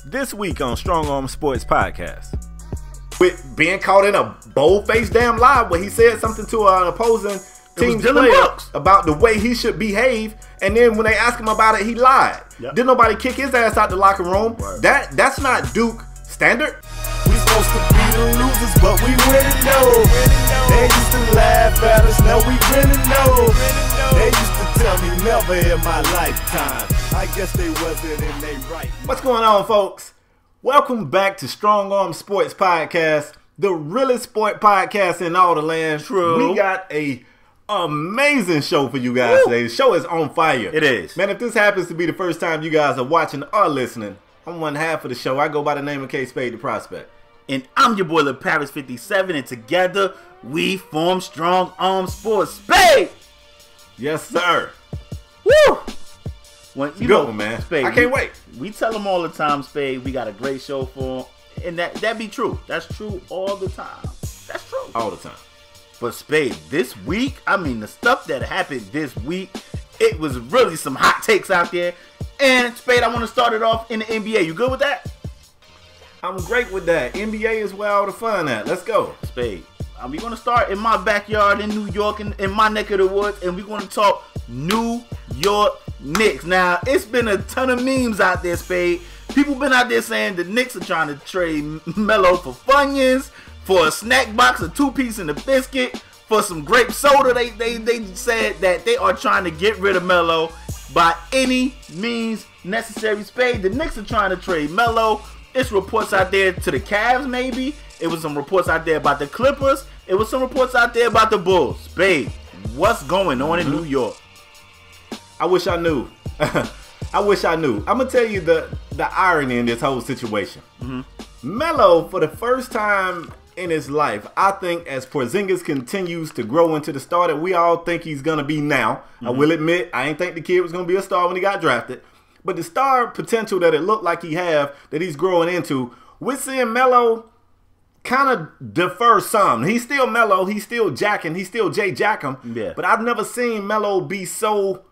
This week on Strong Arm Sports Podcast. With being caught in a bold-faced damn lie where he said something to an opposing team's player about the way he should behave, and then when they asked him about it, he lied. Yep. Didn't nobody kick his ass out the locker room. Right. That's not Duke standard. We supposed to be the losers, but we winning though. They used to laugh at us, now we winning though. They used to tell me never in my lifetime. I guess they wasn't in they right. What's going on, folks? Welcome back to Strong Arm Sports Podcast, the realest sport podcast in all the land. True. We got a amazing show for you guys today. The show is on fire. It is. Man, if this happens to be the first time you guys are watching or listening, I'm one half of the show. I go by the name of KSpadeTheProspect. And I'm your boy LeParis57, and together we form Strong Arm Sports. Spade! Yes, sir. Woo! When, you go, know, man. Spade, I can't wait. We tell them all the time, Spade, we got a great show for them. And that be true. That's true all the time. That's true. All the time. But Spade, this week, I mean, the stuff that happened this week, it was really some hot takes out there. And Spade, I want to start it off in the NBA. You good with that? I'm great with that. NBA is where all the fun at. Let's go. Spade, we're going to start in my backyard in New York, in my neck of the woods, and we're going to talk New York Knicks. Now, it's been a ton of memes out there, Spade. People been out there saying the Knicks are trying to trade Melo for Funyuns, for a snack box, a two-piece and a biscuit, for some grape soda. They said that they are trying to get rid of Melo by any means necessary. Spade, the Knicks are trying to trade Melo. It's reports out there to the Cavs, maybe. It was some reports out there about the Clippers. It was some reports out there about the Bulls. Spade, what's going on in New York? I wish I knew. I wish I knew. I'm going to tell you the irony in this whole situation. Melo, for the first time in his life, I think as Porzingis continues to grow into the star that we all think he's going to be now. I will admit, I ain't think the kid was going to be a star when he got drafted. But the star potential that it looked like he have, that he's growing into, we're seeing Melo kind of defer some. He's still Melo. He's still jacking. He's still Jay Jackham. Yeah. But I've never seen Melo be so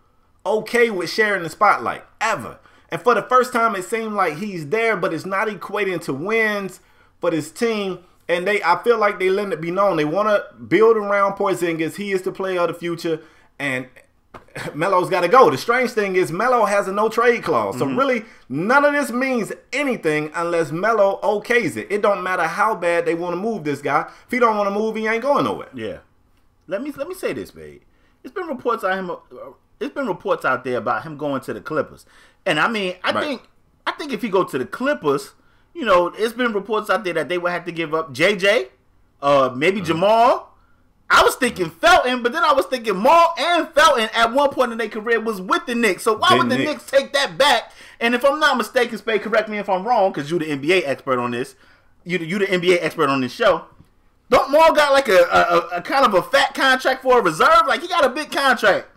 okay with sharing the spotlight, ever. And for the first time, it seemed like he's there, but it's not equating to wins for this team. And I feel like they let it be known. They want to build around Porzingis. He is the player of the future. And Melo's got to go. The strange thing is Melo has a no-trade clause. So really, none of this means anything unless Melo okays it. It don't matter how bad they want to move this guy. If he don't want to move, he ain't going nowhere. Yeah. Let me say this, babe. It's been reports on him. It's been reports out there about him going to the Clippers. And I mean, I think if he go to the Clippers, you know, it's been reports out there that they would have to give up JJ, maybe Jamal. I was thinking Felton, but then I was thinking Maul and Felton at one point in their career was with the Knicks. So why would the Knicks take that back? And if I'm not mistaken, Spade, correct me if I'm wrong, because you're the NBA expert on this. You the NBA expert on this show. Don't Maul got like a kind of a fat contract for a reserve? Like, he got a big contract.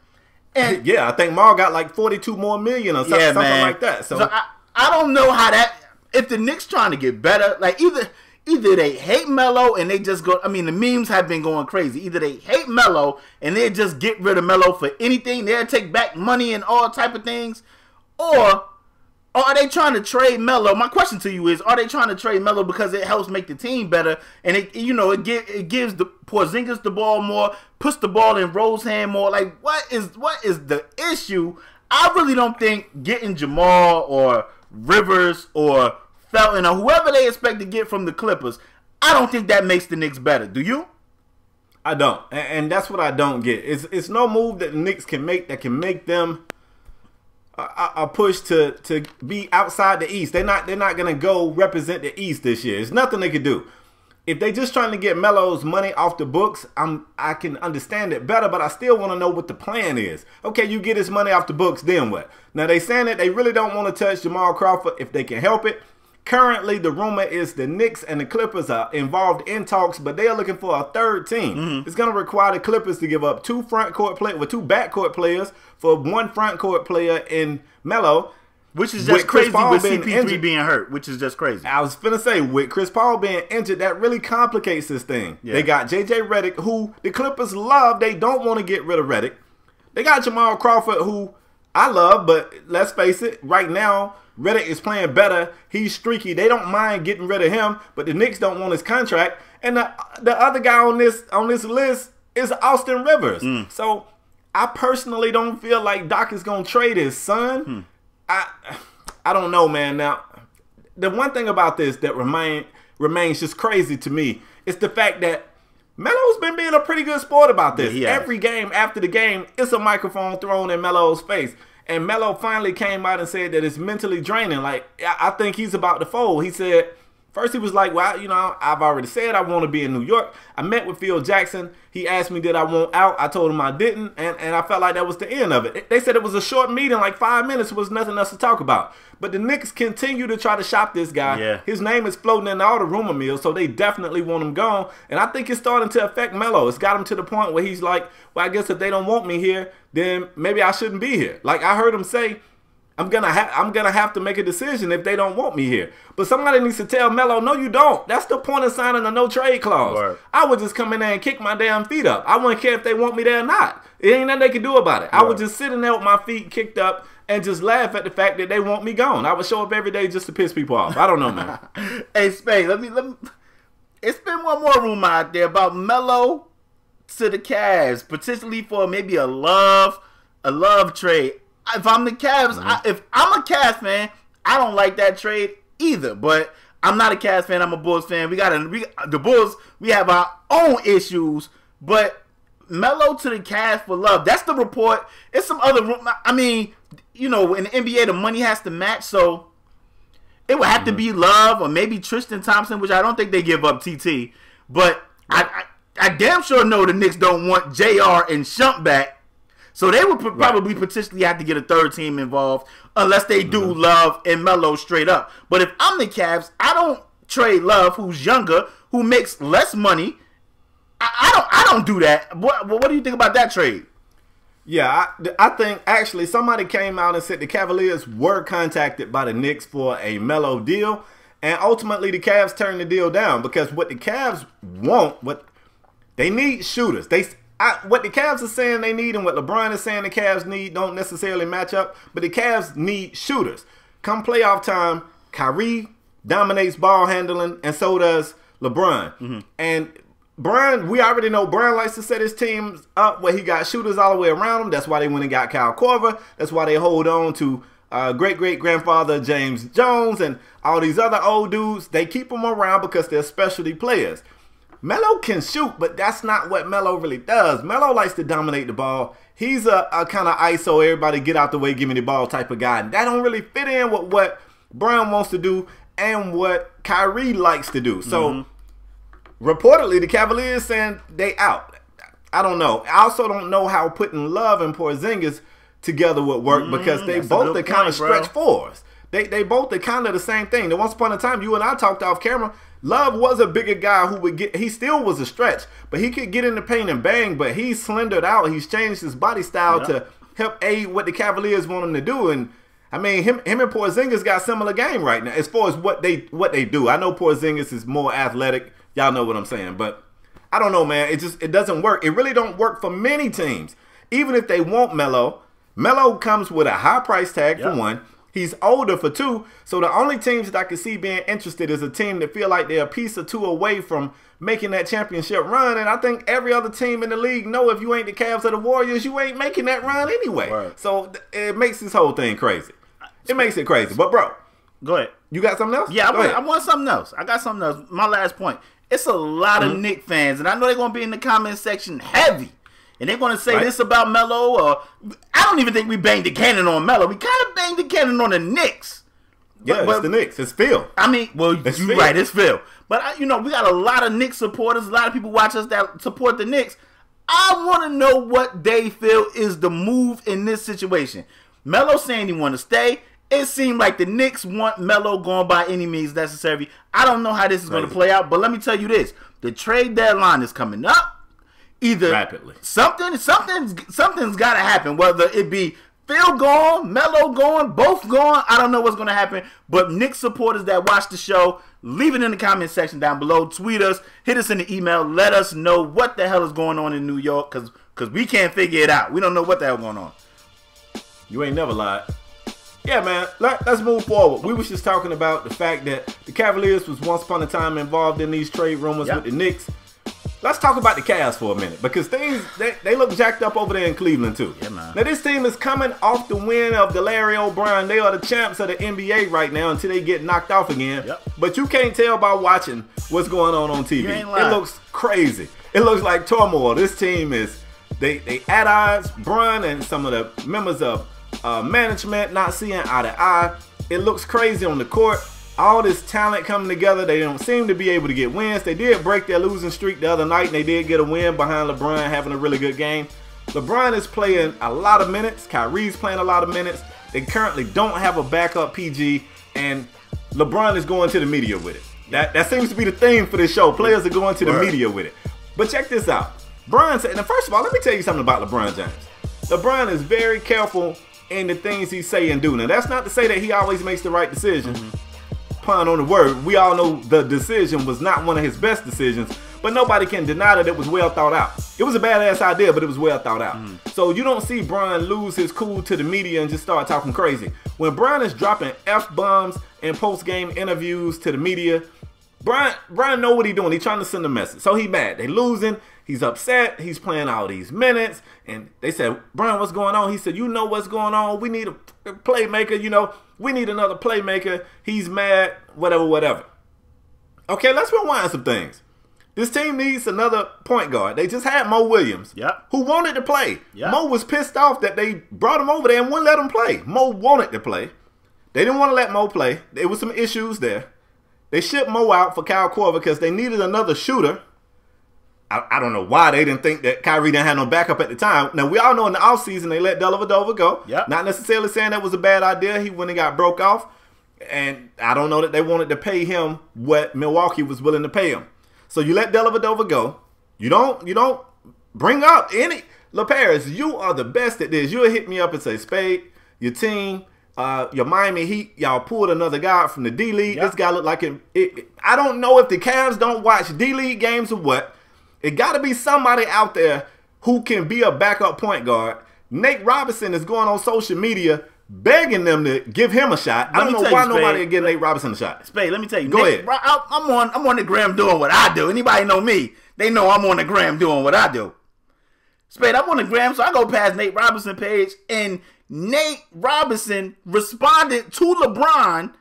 And yeah, I think Maul got like 42 more million or something, something like that. So I don't know how that, if the Knicks trying to get better, like either they hate Melo and they just go, I mean, the memes have been going crazy. Either they hate Melo and they just get rid of Melo for anything. They'll take back money and all type of things. Or are they trying to trade Melo? My question to you is, are they trying to trade Melo because it helps make the team better? And it gives the Porzingis the ball more, puts the ball in Rose's hand more. Like, what is the issue? I really don't think getting Jamal or Rivers or Felton or whoever they expect to get from the Clippers, I don't think that makes the Knicks better. Do you? I don't. And that's what I don't get. It's no move that the Knicks can make that can make them a push to be outside the East. They're not going to go represent the East this year. There's nothing they could do. If they just trying to get Melo's money off the books, I can understand it better, but I still want to know what the plan is. Okay, you get his money off the books, then what? Now, they saying that they really don't want to touch Jamal Crawford if they can help it. Currently, the rumor is the Knicks and the Clippers are involved in talks, but they are looking for a third team. It's going to require the Clippers to give up two backcourt players for one front court player in Melo. Which is just crazy with CP3 being hurt, which is just crazy. I was finna say, with Chris Paul being injured, that really complicates this thing. Yeah. They got J.J. Redick, who the Clippers love. They don't want to get rid of Redick. They got Jamal Crawford, who I love, but let's face it, right now, Redick is playing better. He's streaky. They don't mind getting rid of him, but the Knicks don't want his contract. And the other guy on this list is Austin Rivers. So I personally don't feel like Doc is going to trade his son. I don't know, man. Now, the one thing about this that remains just crazy to me is the fact that Melo's been being a pretty good sport about this. Yeah, every game after the game, it's a microphone thrown in Melo's face. And Melo finally came out and said that it's mentally draining. Like, I think he's about to fold. He said, first he was like, well, you know, I've already said I want to be in New York. I met with Phil Jackson. He asked me did I want out. I told him I didn't. And I felt like that was the end of it. They said it was a short meeting, like 5 minutes. There was nothing else to talk about. But the Knicks continue to try to shop this guy. Yeah. His name is floating in all the rumor mills, so they definitely want him gone. And I think it's starting to affect Melo. It's got him to the point where he's like, well, I guess if they don't want me here, then maybe I shouldn't be here. Like I heard him say, I'm gonna have to make a decision if they don't want me here. But somebody needs to tell Melo, no, you don't. That's the point of signing a no trade clause. Right. I would just come in there and kick my damn feet up. I wouldn't care if they want me there or not. It ain't nothing they can do about it. I would just sit in there with my feet kicked up and just laugh at the fact that they want me gone. I would show up every day just to piss people off. I don't know, man. Hey, Spade, let me. It's been one more rumor out there about Melo to the Cavs, potentially for maybe a love trade. If I'm the Cavs, if I'm a Cavs fan, I don't like that trade either. But I'm not a Cavs fan. I'm a Bulls fan. The Bulls. We have our own issues, but Melo to the Cavs for love. That's the report. It's some other. I mean, you know, in the NBA, the money has to match, so it would have to be Love or maybe Tristan Thompson, which I don't think they give up TT. But I damn sure know the Knicks don't want JR and Shump back. So they would probably potentially have to get a third team involved unless they do Love and Melo straight up. But if I'm the Cavs, I don't trade Love, who's younger, who makes less money. I don't do that. What do you think about that trade? Yeah, I think actually somebody came out and said the Cavaliers were contacted by the Knicks for a Melo deal, and ultimately the Cavs turned the deal down because what the Cavs want, what they need shooters. What the Cavs are saying they need and what LeBron is saying the Cavs need don't necessarily match up, but the Cavs need shooters. Come playoff time, Kyrie dominates ball handling, and so does LeBron. And Brian, we already know Brian likes to set his teams up where he got shooters all the way around him. That's why they went and got Kyle Korver. That's why they hold on to great-great-grandfather James Jones and all these other old dudes. They keep them around because they're specialty players. Melo can shoot, but that's not what Melo really does. Melo likes to dominate the ball. He's a kind of ISO, everybody get out the way, give me the ball type of guy. That don't really fit in with what Brian wants to do and what Kyrie likes to do. So reportedly, the Cavaliers saying they out. I don't know. I also don't know how putting Love and Porzingis together would work because they both are kind of stretch fours. They both are kind of the same thing. Once upon a time, you and I talked off camera, Love was a bigger guy who would get, he still was a stretch, but he could get in the paint and bang, but he's slendered out. He's changed his body style to help aid what the Cavaliers want him to do. And I mean, him and Porzingis got similar game right now as far as what they do. I know Porzingis is more athletic. Y'all know what I'm saying, but I don't know, man. It doesn't work. It really don't work for many teams. Even if they want Melo, Melo comes with a high price tag for one. He's older for two. So the only teams that I can see being interested is a team that feel like they're a piece or two away from making that championship run. And I think every other team in the league know if you ain't the Cavs or the Warriors, you ain't making that run anyway. Right. So it makes this whole thing crazy. It makes it crazy. But bro, go ahead. You got something else? Yeah, I want something else. I got something else. My last point. It's a lot of Knicks fans, and I know they're going to be in the comment section heavy. And they're going to say this about Melo, or I don't even think we banged the cannon on Melo. We kind of banged the cannon on the Knicks. Yeah, it's the Knicks. It's Phil. I mean, well, you're right. It's Phil. But, you know, we got a lot of Knicks supporters. A lot of people watch us that support the Knicks. I want to know what they feel is the move in this situation. Melo saying he want to stay. It seemed like the Knicks want Melo going by any means necessary. I don't know how this is going to play out, but let me tell you this. The trade deadline is coming up. Either rapidly. Something's got to happen, whether it be Phil gone, Melo gone, both gone. I don't know what's going to happen, but Knicks supporters that watch the show, leave it in the comment section down below. Tweet us, hit us in the email. Let us know what the hell is going on in New York because we can't figure it out. We don't know what the hell is going on. You ain't never lied. Yeah, man. Let's move forward. We was just talking about the fact that the Cavaliers was once upon a time involved in these trade rumors with the Knicks. Let's talk about the Cavs for a minute because things they look jacked up over there in Cleveland too. Yeah, man. Now this team is coming off the win of the Larry O'Brien. They are the champs of the NBA right now until they get knocked off again. Yep. But you can't tell by watching what's going on TV. You ain't lying. It looks crazy. It looks like turmoil. This team is they at odds. Bron and some of the members of management not seeing eye to eye. It looks crazy on the court. All this talent coming together, they don't seem to be able to get wins. They did break their losing streak the other night, and they did get a win behind LeBron having a really good game. LeBron is playing a lot of minutes. Kyrie's playing a lot of minutes. They currently don't have a backup PG, and LeBron is going to the media with it. That seems to be the theme for this show. Players are going to the media with it. But check this out. Bron said, and first of all, let me tell you something about LeBron James. LeBron is very careful in the things he say and do. Now, that's not to say that he always makes the right decision. Pun on the word, we all know the decision was not one of his best decisions, but nobody can deny that it was well thought out. It was a badass idea, but it was well thought out. So you don't see Bron lose his cool to the media and just start talking crazy. When Bron is dropping F-bombs in post-game interviews to the media, Bron know what he's doing. He's trying to send a message. So he mad. They losing. He's upset. He's playing all these minutes. And they said, Bron, what's going on? He said, you know what's going on. We need a playmaker. You know, we need another playmaker. He's mad. Whatever. Okay, let's rewind some things. This team needs another point guard. They just had Mo Williams, who wanted to play. Mo was pissed off that they brought him over there and wouldn't let him play. Mo wanted to play. They didn't want to let Mo play. There was some issues there. They shipped Mo out for Kyle Korver because they needed another shooter. I don't know why they didn't think that Kyrie didn't have no backup at the time. Now, we all know in the offseason they let Dellavedova go. Not necessarily saying that was a bad idea. He went and got broke off. And I don't know that they wanted to pay him what Milwaukee was willing to pay him. So you let Dellavedova go. You don't bring up any LaParis. You are the best at this. You'll hit me up and say, Spade, your team, your Miami Heat, y'all pulled another guy from the D-League. This guy looked like I don't know if the Cavs don't watch D-League games or what. It got to be somebody out there who can be a backup point guard. Nate Robinson is going on social media begging them to give him a shot. I don't know why nobody would give Nate Robinson a shot. Spade, let me tell you. Go ahead. I'm on the gram doing what I do. Anybody know me, they know I'm on the gram doing what I do. Spade, I'm on the gram, so I go past Nate Robinson page, and Nate Robinson responded to LeBron.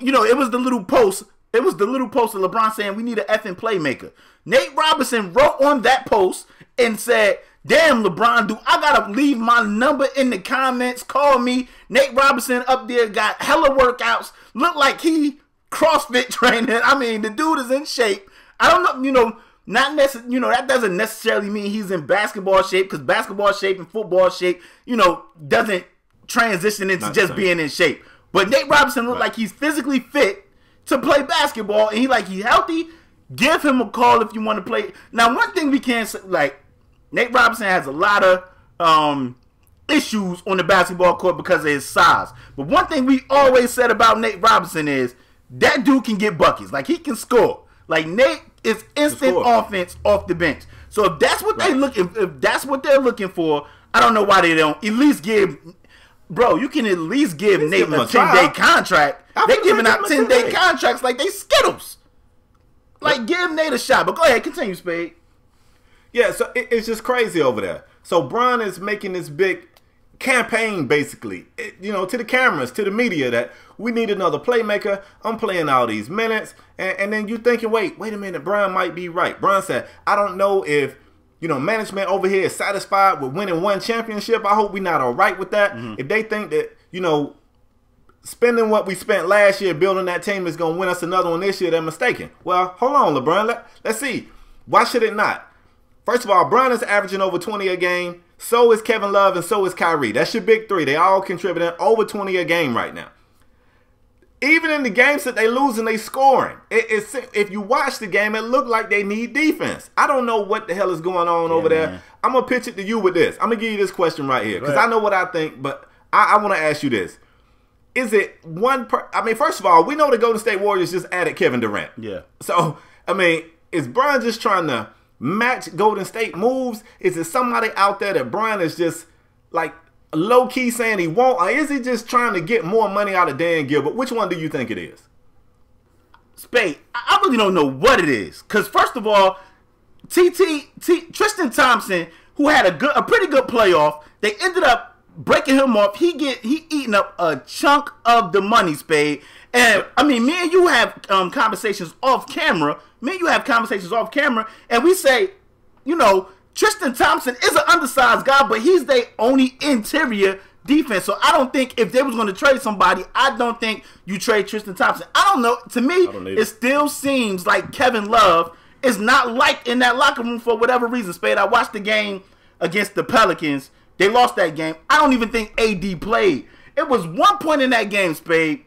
It was the little post. It was the little post of LeBron saying we need an effing playmaker. Nate Robinson wrote on that post and said, damn, LeBron, do I gotta leave my number in the comments? Call me. Nate Robinson up there got hella workouts. Look like he CrossFit training. I mean, the dude is in shape. I don't know, not necessarily, that doesn't necessarily mean he's in basketball shape, because basketball shape and football shape, doesn't transition into just being in shape. But Nate Robinson looked like he's physically fit to play basketball, and he's healthy. Give him a call if you want to play. Now, one thing we can't say, Nate Robinson has a lot of issues on the basketball court because of his size. But one thing we always said about Nate Robinson is that dude can get buckets. He can score. Nate is instant offense off the bench. So if that's what they're looking for, I don't know why they don't at least give. Bro, you can at least give Nate a 10-day contract. They're giving out 10-day contracts like they Skittles. Give Nate a shot. But go ahead, continue, Spade. Yeah, so it's just crazy over there. So Bron is making this big campaign, basically, to the cameras, to the media, that we need another playmaker. I'm playing all these minutes. And then you thinking, wait a minute, Bron might be right. Bron said, I don't know if, management over here is satisfied with winning one championship. I hope we're not all right with that. If they think that, spending what we spent last year building that team is going to win us another one this year, they're mistaken. Well, hold on, LeBron. Let's see. Why should it not? First of all, Bron is averaging over 20 a game. So is Kevin Love and so is Kyrie. That's your big three. They all contributing over 20 a game right now. Even in the games that they losing, they scoring. If you watch the game, it looked like they need defense. I don't know what the hell is going on over there. Man. I'm going to pitch it to you with this. I'm going to give you this question right here because I know what I think, but I want to ask you this. Is it first of all, we know the Golden State Warriors just added Kevin Durant. Yeah. So, is Bron just trying to match Golden State moves? Is it somebody out there that Bron is just low-key saying he won't, or is he just trying to get more money out of Dan Gilbert? Which one do you think it is? Spade, I really don't know what it is. Because first of all, Tristan Thompson, who had a pretty good playoff, they ended up breaking him off. He eating up a chunk of the money, Spade. And I mean, me and you have conversations off camera. And we say, you know, Tristan Thompson is an undersized guy, but he's their only interior defense. So I don't think if they was going to trade somebody, I don't think you trade Tristan Thompson. I don't know. To me, it still seems like Kevin Love is not liked in that locker room for whatever reason, Spade. I watched the game against the Pelicans. They lost that game. I don't even think AD played. It was one point in that game, Spade.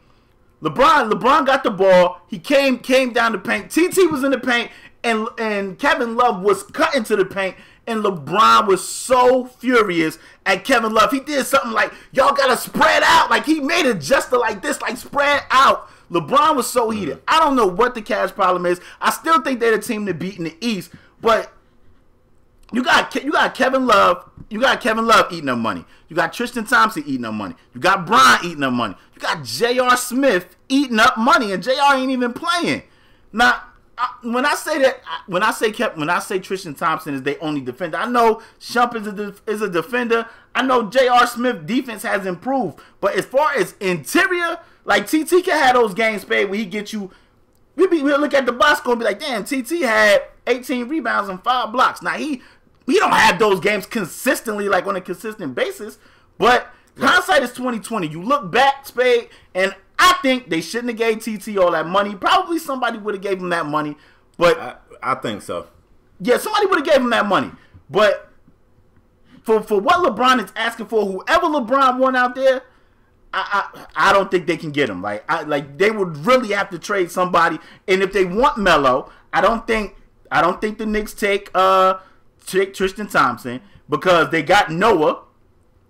LeBron got the ball. He came down the paint. TT was in the paint, and Kevin Love was cut into the paint. And LeBron was so furious at Kevin Love. He did something like, y'all got to spread out. Like, he made a gesture like this, like, spread out. LeBron was so heated. I don't know what the Cavs problem is. I still think they're the team to beat in the East. But you got Kevin Love. You got Kevin Love eating up money. You got Tristan Thompson eating up money. You got Bron eating up money. You got J.R. Smith eating up money. And J.R. ain't even playing. Now, when I say Tristan Thompson is their only defender, I know Shump is a defender. I know J.R. Smith defense has improved, but as far as interior, like TT can have those games, Spade, where he get you. We'll look at the box score and be like, damn, TT had 18 rebounds and 5 blocks. Now he don't have those games consistently, like on a consistent basis, but hindsight is 20/20. You look back, Spade, and I think they shouldn't have gave TT all that money. Probably somebody would have gave him that money, but I think so. Yeah, somebody would have gave him that money. But for what LeBron is asking for, whoever LeBron want out there, I don't think they can get him. Like they would really have to trade somebody. And if they want Melo, I don't think the Knicks take Tristan Thompson, because they got Noah.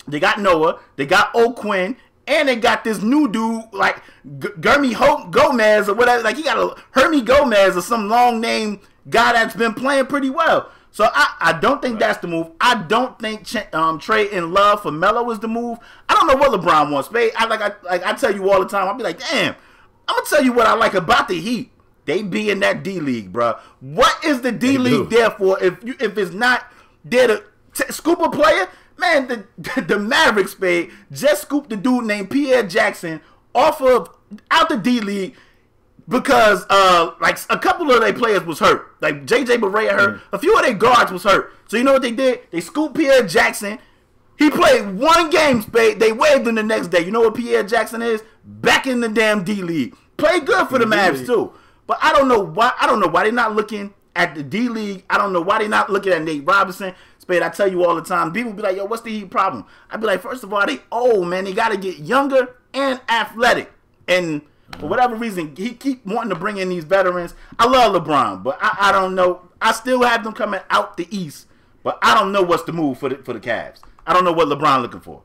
They got O'Quinn. And they got this new dude, like Gurmy Gomez or whatever. Like, he got a Hermie Gomez or some long name guy that's been playing pretty well. So I don't think that's the move. I don't think trading Love for Melo is the move. I don't know what LeBron wants, babe. I tell you all the time. I'll be like, damn, I'm gonna tell you what I like about the Heat. They be in that D League, bro. What is the D League there for if it's not there to scoop a player? Man, the Mavericks, Spade, just scooped the dude named Pierre Jackson out the D League because like a couple of their players was hurt. Like JJ Barea hurt. A few of their guards was hurt. So you know what they did? They scooped Pierre Jackson. He played one game, Spade. They waived him the next day. You know what Pierre Jackson is? Back in the damn D League. Played good for the Mavs too. But I don't know why they're not looking at the D League. I don't know why they're not looking at Nate Robinson. Spade, I tell you all the time, people be like, yo, what's the Heat problem? I'd be like, first of all, they old, man. They got to get younger and athletic. And for whatever reason, he keep wanting to bring in these veterans. I love LeBron, but I don't know. I still have them coming out the East, but I don't know what's the move for the Cavs. I don't know what LeBron looking for.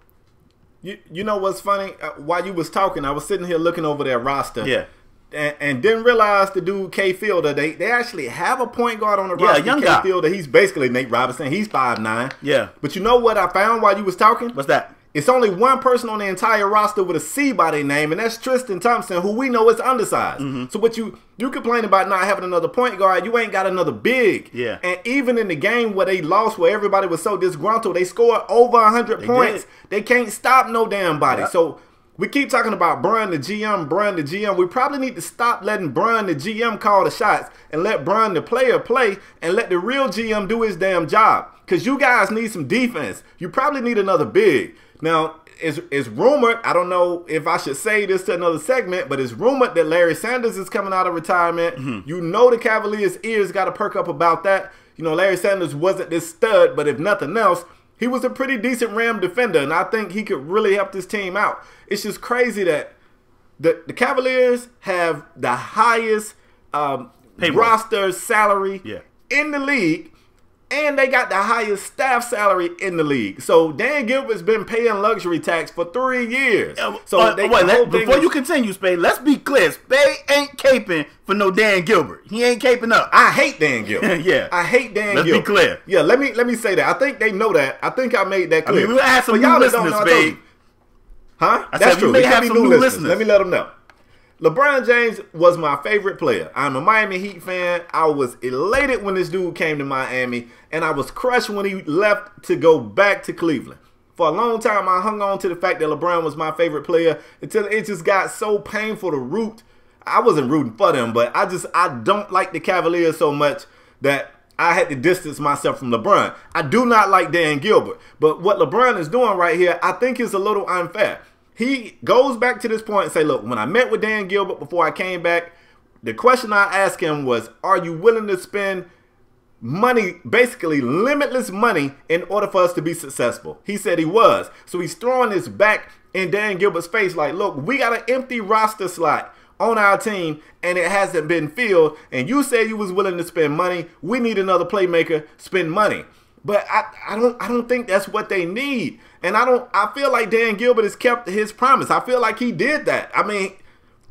You know what's funny? While you was talking, I was sitting here looking over their roster. Yeah. And didn't realize the dude K Fielder, they actually have a point guard on the roster. Young K guy. Fielder, he's basically Nate Robinson. He's 5'9". Yeah. But you know what I found while you was talking? What's that? It's only one person on the entire roster with a C by their name, and that's Tristan Thompson, who we know is undersized. So what you complain about not having another point guard, you ain't got another big. Yeah. And even in the game where they lost, where everybody was so disgruntled, they scored over 100 points. They can't stop no damn body. Yep. So we keep talking about Bron the GM. We probably need to stop letting Bron the GM call the shots and let Bron the player play and let the real GM do his damn job. Because you guys need some defense. You probably need another big. Now, it's rumored, I don't know if I should say this to another segment, but it's rumored that Larry Sanders is coming out of retirement. You know the Cavaliers' ears got to perk up about that. You know, Larry Sanders wasn't this stud, but if nothing else, he was a pretty decent rim defender, and I think he could really help this team out. It's just crazy that the Cavaliers have the highest roster salary in the league, And they got the highest staff salary in the league. So Dan Gilbert's been paying luxury tax for 3 years. So before you continue, Spade, let's be clear. Spade ain't caping for no Dan Gilbert. He ain't caping up. I hate Dan Gilbert. Yeah. I hate Dan Gilbert. Let's be clear. Yeah, let me say that. I think they know that. I think I made that clear. I mean, we had some new listeners, Spade. Huh? That's true. We may have some new listeners. Let me let them know. LeBron James was my favorite player. I'm a Miami Heat fan. I was elated when this dude came to Miami, and I was crushed when he left to go back to Cleveland. For a long time, I hung on to the fact that LeBron was my favorite player until it just got so painful to root. I wasn't rooting for them, but I don't like the Cavaliers so much that I had to distance myself from LeBron. I do not like Dan Gilbert, but what LeBron is doing right here, I think is a little unfair. He goes back to this point and say, look, when I met with Dan Gilbert before I came back, the question I asked him was, are you willing to spend money, basically limitless money, in order for us to be successful? He said he was. So he's throwing this back in Dan Gilbert's face like, look, we got an empty roster slot on our team and it hasn't been filled. And you said you was willing to spend money. We need another playmaker, spend money. But I don't think that's what they need. And I feel like Dan Gilbert has kept his promise. I feel like he did that. I mean,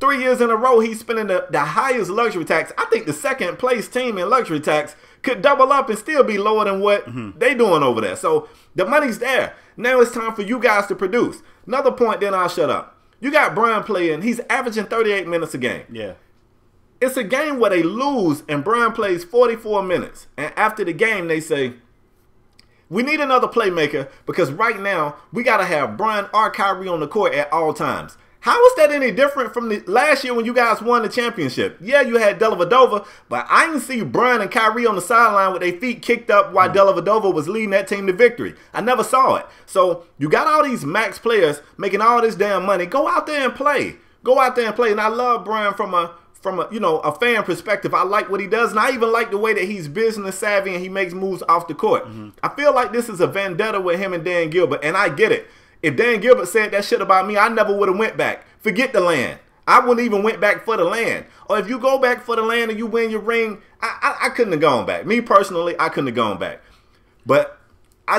3 years in a row, he's spending the highest luxury tax. I think the second place team in luxury tax could double up and still be lower than what they doing over there. So the money's there. Now it's time for you guys to produce. Another point, then I'll shut up. You got Brian playing. He's averaging 38 minutes a game. Yeah. It's a game where they lose and Brian plays 44 minutes. And after the game, they say, we need another playmaker because right now we got to have Brian or Kyrie on the court at all times. How is that any different from the last year when you guys won the championship? Yeah, you had Dellavedova, but I didn't see Brian and Kyrie on the sideline with their feet kicked up while Dellavedova was leading that team to victory. I never saw it. So you got all these max players making all this damn money. Go out there and play. Go out there and play. And I love Brian from a fan perspective. I like what he does, and I even like the way that he's business savvy and he makes moves off the court. I feel like this is a vendetta with him and Dan Gilbert, and I get it. If Dan Gilbert said that shit about me, I never would have went back. Forget the land. I wouldn't even went back for the land. Or if you go back for the land and you win your ring, I couldn't have gone back. Me personally, I couldn't have gone back. But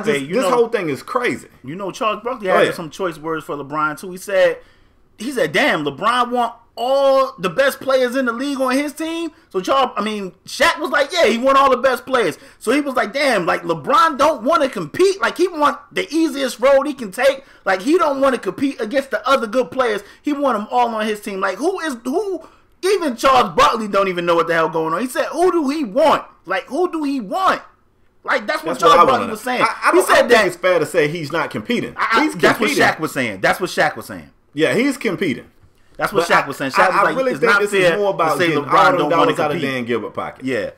this whole thing is crazy. You know, Charles Barkley had some choice words for LeBron too. He said, damn, LeBron want all the best players in the league on his team. So Shaq was like, yeah, he want all the best players. So he was like, damn, like LeBron don't want to compete. Like he want the easiest road he can take. Like he don't want to compete against the other good players. He want them all on his team. Like who? Even Charles Barkley don't even know what the hell going on. He said, who do he want? Like who do he want? Like that's what Charles Barkley was saying. I don't think it's fair to say he's not competing. He's competing. That's what Shaq was saying. That's what Shaq was saying. Yeah, he's competing. That's what Shaq was saying. Shaq was like, I really think this is more about getting LeBron don't want to out of Dan Gilbert pocket. Yeah,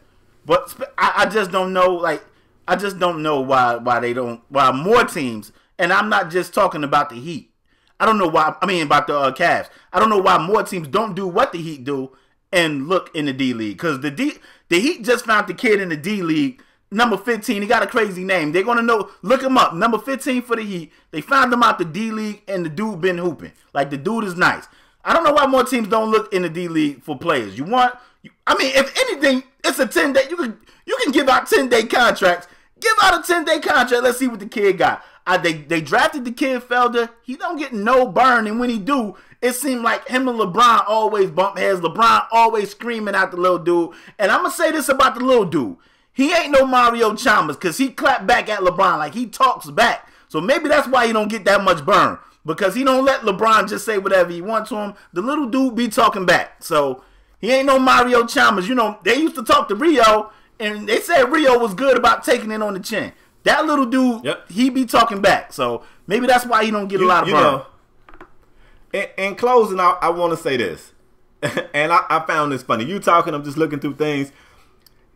but I just don't know. Like, I just don't know why more teams. And I'm not just talking about the Heat. I don't know why. I mean, about the Cavs. I don't know why more teams don't do what the Heat do and look in the D League, because the Heat just found the kid in the D League. Number 15, he got a crazy name. They're going to know, look him up. Number 15 for the Heat. They found him out the D League, and the dude been hooping. Like, the dude is nice. I don't know why more teams don't look in the D League for players. If anything, it's a 10-day. You can give out 10-day contracts. Give out a 10-day contract. Let's see what the kid got. They drafted the kid Felder. He don't get no burn, and when he do, it seemed like him and LeBron always bump heads. LeBron always screaming at the little dude. And I'm going to say this about the little dude. He ain't no Mario Chalmers, because he clapped back at LeBron. Like, he talks back. So maybe that's why he don't get that much burn, because he don't let LeBron just say whatever he wants to him. The little dude be talking back. So he ain't no Mario Chalmers. You know, they used to talk to Rio, and they said Rio was good about taking it on the chin. That little dude, he be talking back. So maybe that's why he don't get a lot of burn. In closing, I want to say this. And I found this funny. You talking, I'm just looking through things.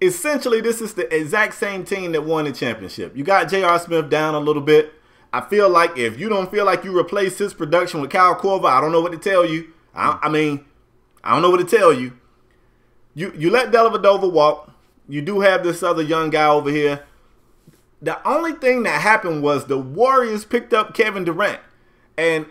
Essentially, this is the exact same team that won the championship. You got J.R. Smith down a little bit. I feel like if you don't feel like you replace his production with Kyle Korver, I don't know what to tell you. I don't know what to tell you. You let Dellavedova walk. You do have this other young guy over here. The only thing that happened was the Warriors picked up Kevin Durant. And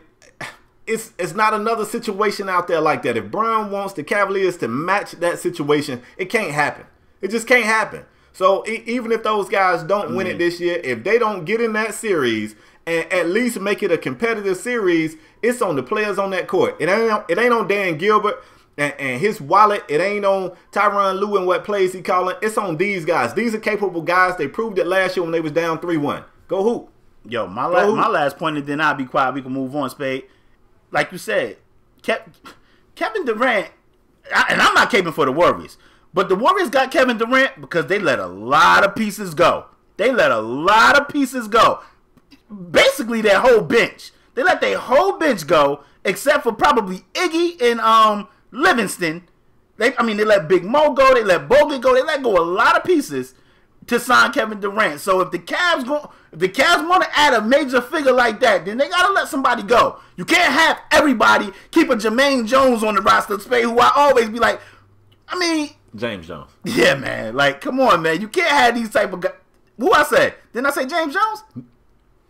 it's not another situation out there like that. If Brown wants the Cavaliers to match that situation, it can't happen. It just can't happen. So even if those guys don't win it this year, if they don't get in that series and at least make it a competitive series, it's on the players on that court. It ain't on Dan Gilbert and his wallet. It ain't on Tyronn Lue and what plays he calling. It's on these guys. These are capable guys. They proved it last year when they was down 3-1. Go hoop. Yo, my last point, and then I'll be quiet. We can move on, Spade. Like you said, Kevin Durant, and I'm not caping for the Warriors, but the Warriors got Kevin Durant because they let a lot of pieces go. Basically, their whole bench. They let their whole bench go, except for probably Iggy and Livingston. They let Big Mo go. They let Bogut go. They let go a lot of pieces to sign Kevin Durant. So if the Cavs want to add a major figure like that, then they gotta let somebody go. You can't have everybody keep a Jermaine Jones on the roster, Spade, who I always be like, James Jones. Yeah, man. Like, come on, man. You can't have these type of guys. Who I said? Didn't I say James Jones?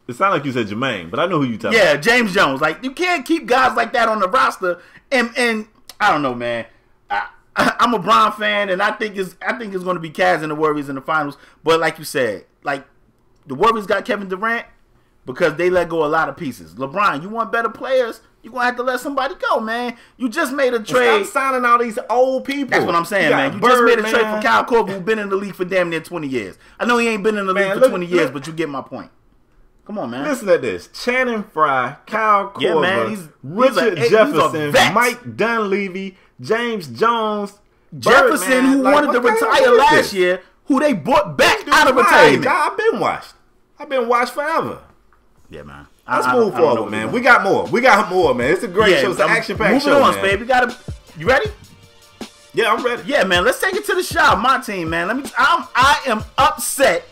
It sounded like you said Jermaine, but I know who you talking about. Yeah, James Jones. Like, you can't keep guys like that on the roster. And I don't know, man. I'm a Bron fan, and I think it's going to be Cavs and the Warriors in the finals. But like you said, like the Warriors got Kevin Durant because they let go a lot of pieces. LeBron, you want better players? You're going to have to let somebody go, man. You just made a trade. Stop signing all these old people. That's what I'm saying, man. You just made a trade for Kyle Korver, who's been in the league for damn near 20 years. I know he ain't been in the league for 20 years, but you get my point. Come on, man. Listen to this. Channing Frye, Kyle Korver, yeah, man, Richard Jefferson, Mike Dunleavy, James Jones, Jefferson, Birdman, who wanted to retire last year, who they brought back out of retirement. I've been washed. I've been washed forever. Yeah, man. Let's move forward, man. We got more. Man. It's a great show. It's an action-packed show, man. Moving on, baby. You ready? Yeah, I'm ready. Yeah, man. Let's take it to the shop. My team, man. I am upset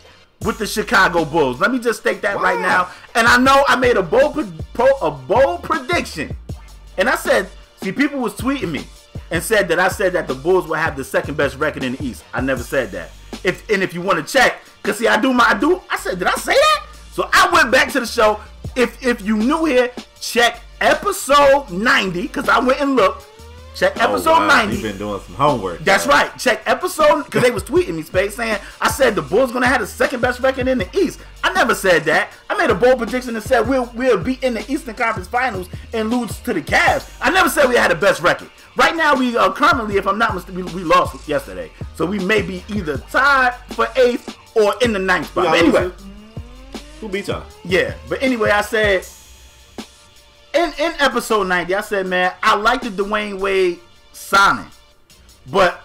with the Chicago Bulls. Let me just state that right now. And I know I made a bold prediction. And I said, see, people was tweeting me and said that I said that the Bulls will have the second best record in the East. I never said that. If you want to check, because see, I said, did I say that? So I went back to the show. If you new here, check episode 90, because I went and looked. Check episode 90. You've been doing some homework. That's right. Check episode, because they was tweeting me, Space, saying I said the Bulls going to have the second best record in the East. I never said that. I made a bold prediction and said we'll be in the Eastern Conference Finals and lose to the Cavs. I never said we had the best record. Right now, we are currently, if I'm not mistaken, we lost yesterday. So we may be either tied for 8th or in the 9th spot. But anyway. Who beat y'all? Yeah. But anyway, I said, in episode 90, I said, man, I like the Dwayne Wade signing. But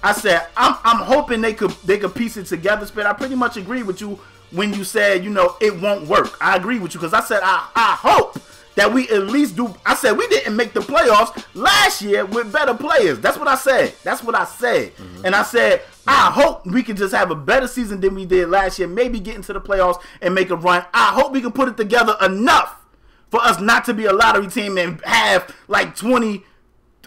I said, I'm hoping they could piece it together. But I pretty much agree with you when you said, it won't work. I agree with you because I said, I hope that we at least do. I said we didn't make the playoffs last year with better players. That's what I said. And I said, I hope we can just have a better season than we did last year. Maybe get into the playoffs and make a run. I hope we can put it together enough for us not to be a lottery team and have like 20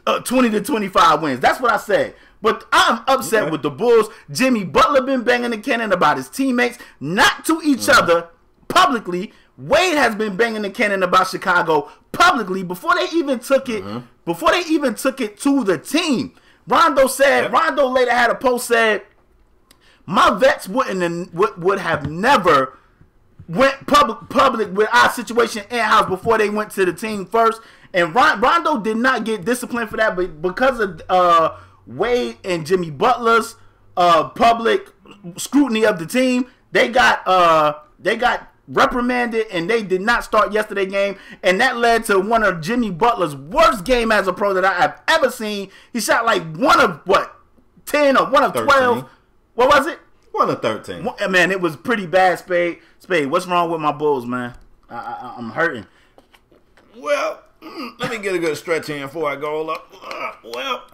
to 25 wins. That's what I said. But I'm upset with the Bulls. Jimmy Butler been banging the cannon about his teammates, not to each other publicly. Wade has been banging the cannon about Chicago publicly before they even took it. Before they even took it to the team. Rondo later had a post said, my vets would have never went public with our situation in-house before they went to the team first. And Rondo did not get disciplined for that, but because of Wade and Jimmy Butler's public scrutiny of the team, they got reprimanded, and they did not start yesterday's game, and that led to one of Jimmy Butler's worst game as a pro that I have ever seen. He shot like 1 of 10 or 1 of 12. 13. What was it? 1 of 13. Man, it was pretty bad. Spade, what's wrong with my Bulls, man? I'm hurting. Well, let me get a good stretch in before I go up.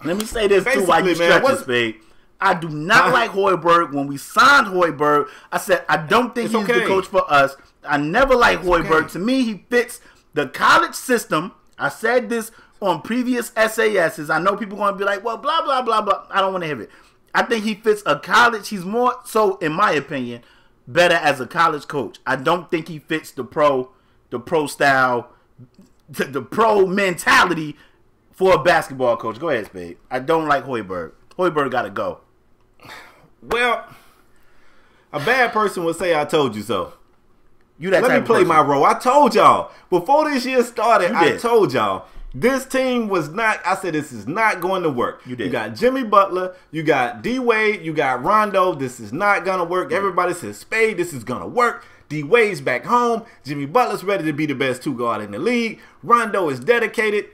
Let me say this too while you stretch it, Spade. I do not like Hoiberg. When we signed Hoiberg, I said I don't think he's the coach for us. I never liked Hoiberg. To me, he fits the college system. I said this on previous SASs. I know people are going to be like, well, blah, blah, blah, blah. I don't want to hear it. I think he fits a college. He's more so, in my opinion, better as a college coach. I don't think he fits the pro style, the pro mentality for a basketball coach. Go ahead, Spade. I don't like Hoiberg. Hoiberg got to go. Well, a bad person would say, I told you so. Let me play my role. I told y'all. Before this year started, I told y'all. This team was not, I said, this is not going to work. You got Jimmy Butler, you got D-Wade, you got Rondo. This is not going to work. Everybody says, Spade, this is going to work. D-Wade's back home. Jimmy Butler's ready to be the best two guard in the league. Rondo is dedicated.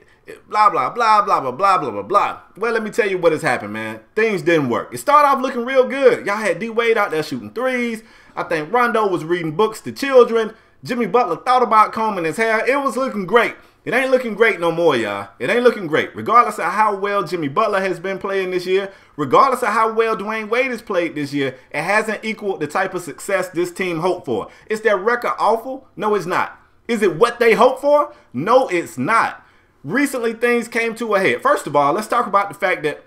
Blah, blah, blah, blah, blah, blah, blah, blah, blah. Well, let me tell you what has happened, man. Things didn't work. It started off looking real good. Y'all had D-Wade out there shooting threes. I think Rondo was reading books to children. Jimmy Butler thought about combing his hair. It was looking great. It ain't looking great no more, y'all. It ain't looking great. Regardless of how well Jimmy Butler has been playing this year, regardless of how well Dwayne Wade has played this year, it hasn't equaled the type of success this team hoped for. Is their record awful? No, it's not. Is it what they hoped for? No, it's not. Recently, things came to a head. First of all, let's talk about the fact that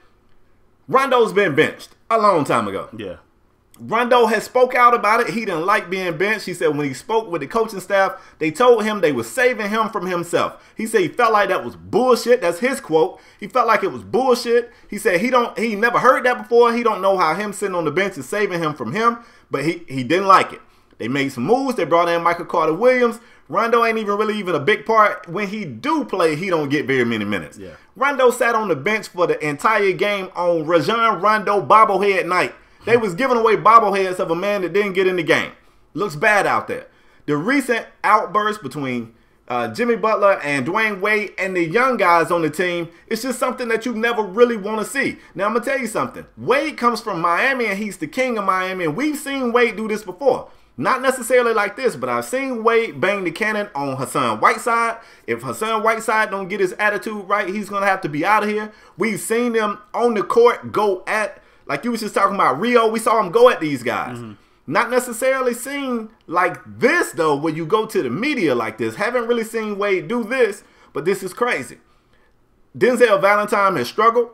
Rondo's been benched a long time ago. Yeah. Rondo has spoke out about it. He didn't like being benched. He said when he spoke with the coaching staff, they told him they were saving him from himself. He said he felt like that was bullshit. That's his quote. He felt like it was bullshit. He said he never heard that before. He don't know how him sitting on the bench is saving him from him, but he didn't like it. They made some moves. They brought in Michael Carter-Williams. Rondo ain't really a big part. When he do play, he don't get very many minutes. Yeah. Rondo sat on the bench for the entire game on Rajon Rondo bobblehead night. They was giving away bobbleheads of a man that didn't get in the game. Looks bad out there. The recent outburst between Jimmy Butler and Dwayne Wade and the young guys on the team, it's just something that you never really want to see. Now, I'm going to tell you something. Wade comes from Miami, and he's the king of Miami, and we've seen Wade do this before. Not necessarily like this, but I've seen Wade bang the cannon on Hassan Whiteside. If Hassan Whiteside don't get his attitude right, he's going to have to be out of here. We've seen them on the court go at, like you was just talking about Rio, we saw him go at these guys. Not necessarily seen like this, though, where you go to the media like this. Haven't really seen Wade do this, but this is crazy. Denzel Valentine has struggled.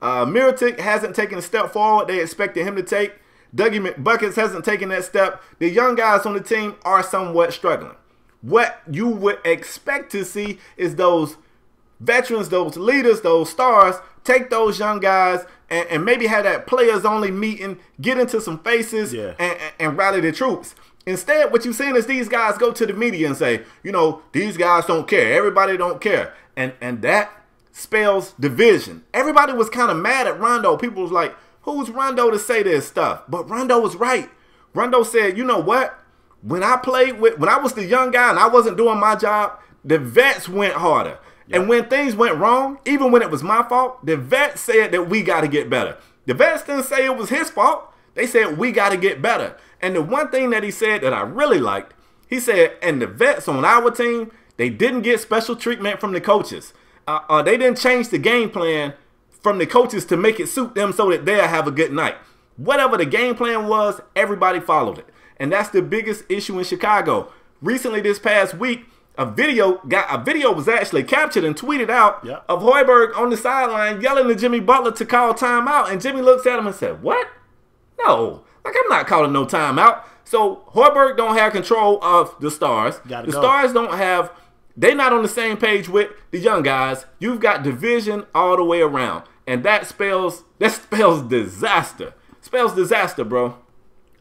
Mirotic hasn't taken a step forward they expected him to take. Dougie McBuckets hasn't taken that step. The young guys on the team are somewhat struggling. What you would expect to see is those veterans, those leaders, those stars, take those young guys and maybe have that players-only meeting, get into some faces, and rally the troops. Instead, what you're seeing is these guys go to the media and say, you know, these guys don't care. Everybody don't care. And that spells division. Everybody was kind of mad at Rondo. People was like, who's Rondo to say this stuff? But Rondo was right. Rondo said, you know what? When I was the young guy and I wasn't doing my job, the vets went harder. And when things went wrong, even when it was my fault, the vets said that we got to get better. The vets didn't say it was his fault. They said we got to get better. And the one thing that he said that I really liked, he said, and the vets on our team, they didn't get special treatment from the coaches. They didn't change the game plan from the coaches to make it suit them so that they'll have a good night. Whatever the game plan was, everybody followed it. And that's the biggest issue in Chicago. Recently, this past week, a video was actually captured and tweeted out of Hoiberg on the sideline yelling to Jimmy Butler to call timeout. And Jimmy looks at him and said, what? No, like I'm not calling no timeout. So Hoiberg don't have control of the stars. Stars don't have, they're not on the same page with the young guys. You've got division all the way around. And that spells disaster. Spells disaster, bro.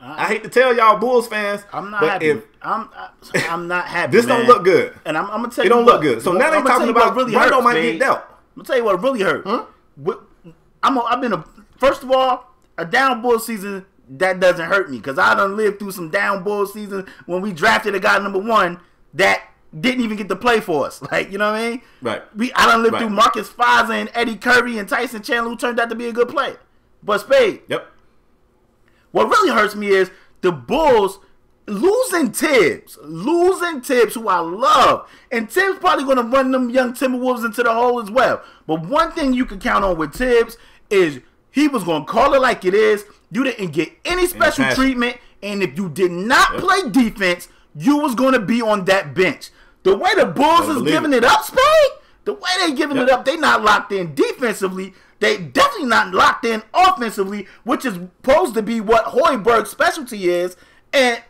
I hate to tell y'all Bulls fans, I'm not happy. I'm not happy. This don't look good. And I'm gonna tell you, it don't look good. So now they're talking about really Rondo might get dealt. I'm gonna tell you what really hurt. First of all, a down Bulls season that doesn't hurt me because I done lived through some down Bulls seasons when we drafted a guy #1 that didn't even get to play for us. Like, you know what I mean? Right. I done lived through Marcus Fizer and Eddie Curry and Tyson Chandler, who turned out to be a good player. But Spade. Yep. What really hurts me is the Bulls losing Tibbs, who I love. And Tibbs probably going to run them young Timberwolves into the hole as well. But one thing you can count on with Tibbs is he was going to call it like it is. You didn't get any special treatment. And if you did not play defense, you was going to be on that bench. The way the Bulls is giving it up, Spade, the way they giving it up, they not locked in defensively. They definitely not locked in offensively, which is supposed to be what Hoiberg's specialty is. And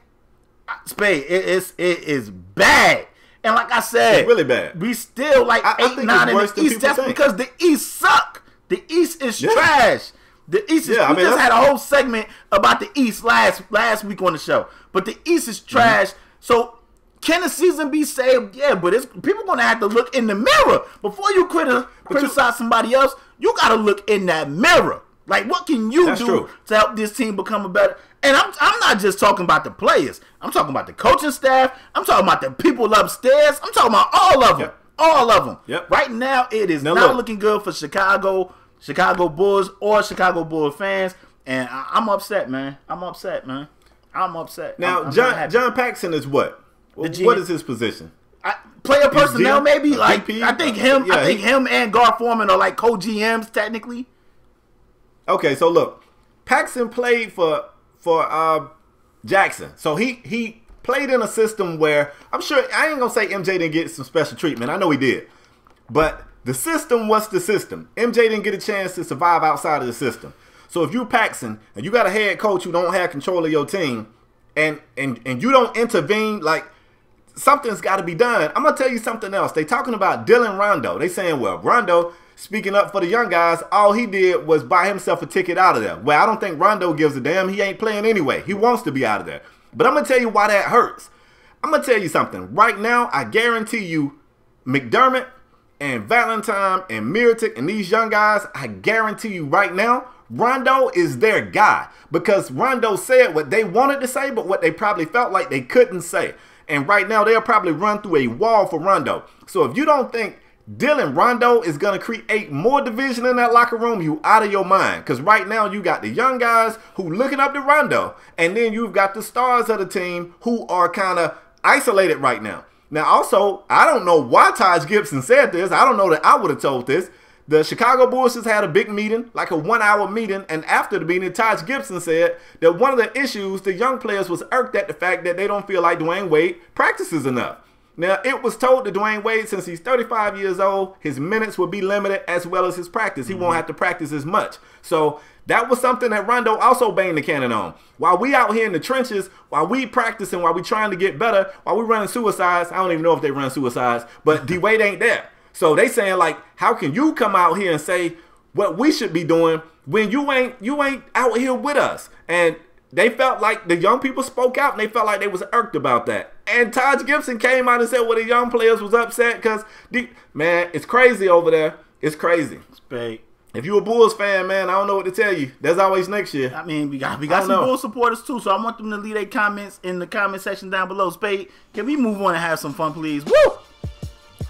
Spade, it is bad. And like I said, it's really bad. We still like 8-9 in the East. That's because the East suck. The East is trash. The East is, we just had a whole segment about the East last week on the show. But the East is trash. So can the season be saved? Yeah, but people going to have to look in the mirror. Before you criticize somebody else, you got to look in that mirror. Like, what can you do to help this team become a better? And I'm not just talking about the players. I'm talking about the coaching staff. I'm talking about the people upstairs. I'm talking about all of them. Yep. All of them. Yep. Right now, it is not looking good for Chicago Bulls or Chicago Bulls fans. And I'm upset, man. I'm upset. Now, I'm John Paxson is what? What is his position? Player personnel, maybe. Like DP? I think him and Gar Forman are like co-GMs technically. Okay, so look, Paxson played for Jackson, so he played in a system where I'm sure I ain't gonna say MJ didn't get some special treatment. I know he did, but the system was the system. MJ didn't get a chance to survive outside of the system. So if you Paxson and you got a head coach who don't have control of your team, and you don't intervene, like something's got to be done. I'm gonna tell you something else. They talking about Dylan Rondo. They saying, well, Rondo, speaking up for the young guys, all he did was buy himself a ticket out of there. Well, I don't think Rondo gives a damn. He ain't playing anyway. He wants to be out of there. But I'm going to tell you why that hurts. I'm going to tell you something. Right now, I guarantee you, McDermott and Valentine and Mirotic and these young guys, I guarantee you right now, Rondo is their guy. Because Rondo said what they wanted to say, but what they probably felt like they couldn't say. And right now, they'll probably run through a wall for Rondo. So if you don't think Dylan Rondo is going to create more division in that locker room, you out of your mind. Because right now you got the young guys who looking up to Rondo, and then you've got the stars of the team who are kind of isolated right now. Now also, I don't know why Taj Gibson said this. I don't know that I would have told this. The Chicago Bulls just had a big meeting, like a 1-hour meeting, and after the meeting, Taj Gibson said that one of the issues, the young players was irked at the fact that they don't feel like Dwayne Wade practices enough. Now, it was told to Dwayne Wade, since he's 35 years old, his minutes will be limited as well as his practice. He won't have to practice as much. So that was something that Rondo also banged the cannon on. While we out here in the trenches, while we practicing, while we trying to get better, while we running suicides, I don't even know if they run suicides, but D-Wade ain't there. So they saying, like, how can you come out here and say what we should be doing when you ain't out here with us? And they felt like the young people spoke out, and they felt like they was irked about that. And Taj Gibson came out and said, well, the young players was upset because, man, it's crazy over there. It's crazy. Spade. If you a Bulls fan, man, I don't know what to tell you. There's always next year. I mean, we got some Bulls supporters too, so I want them to leave their comments in the comment section down below. Spade, can we move on and have some fun, please? Woo!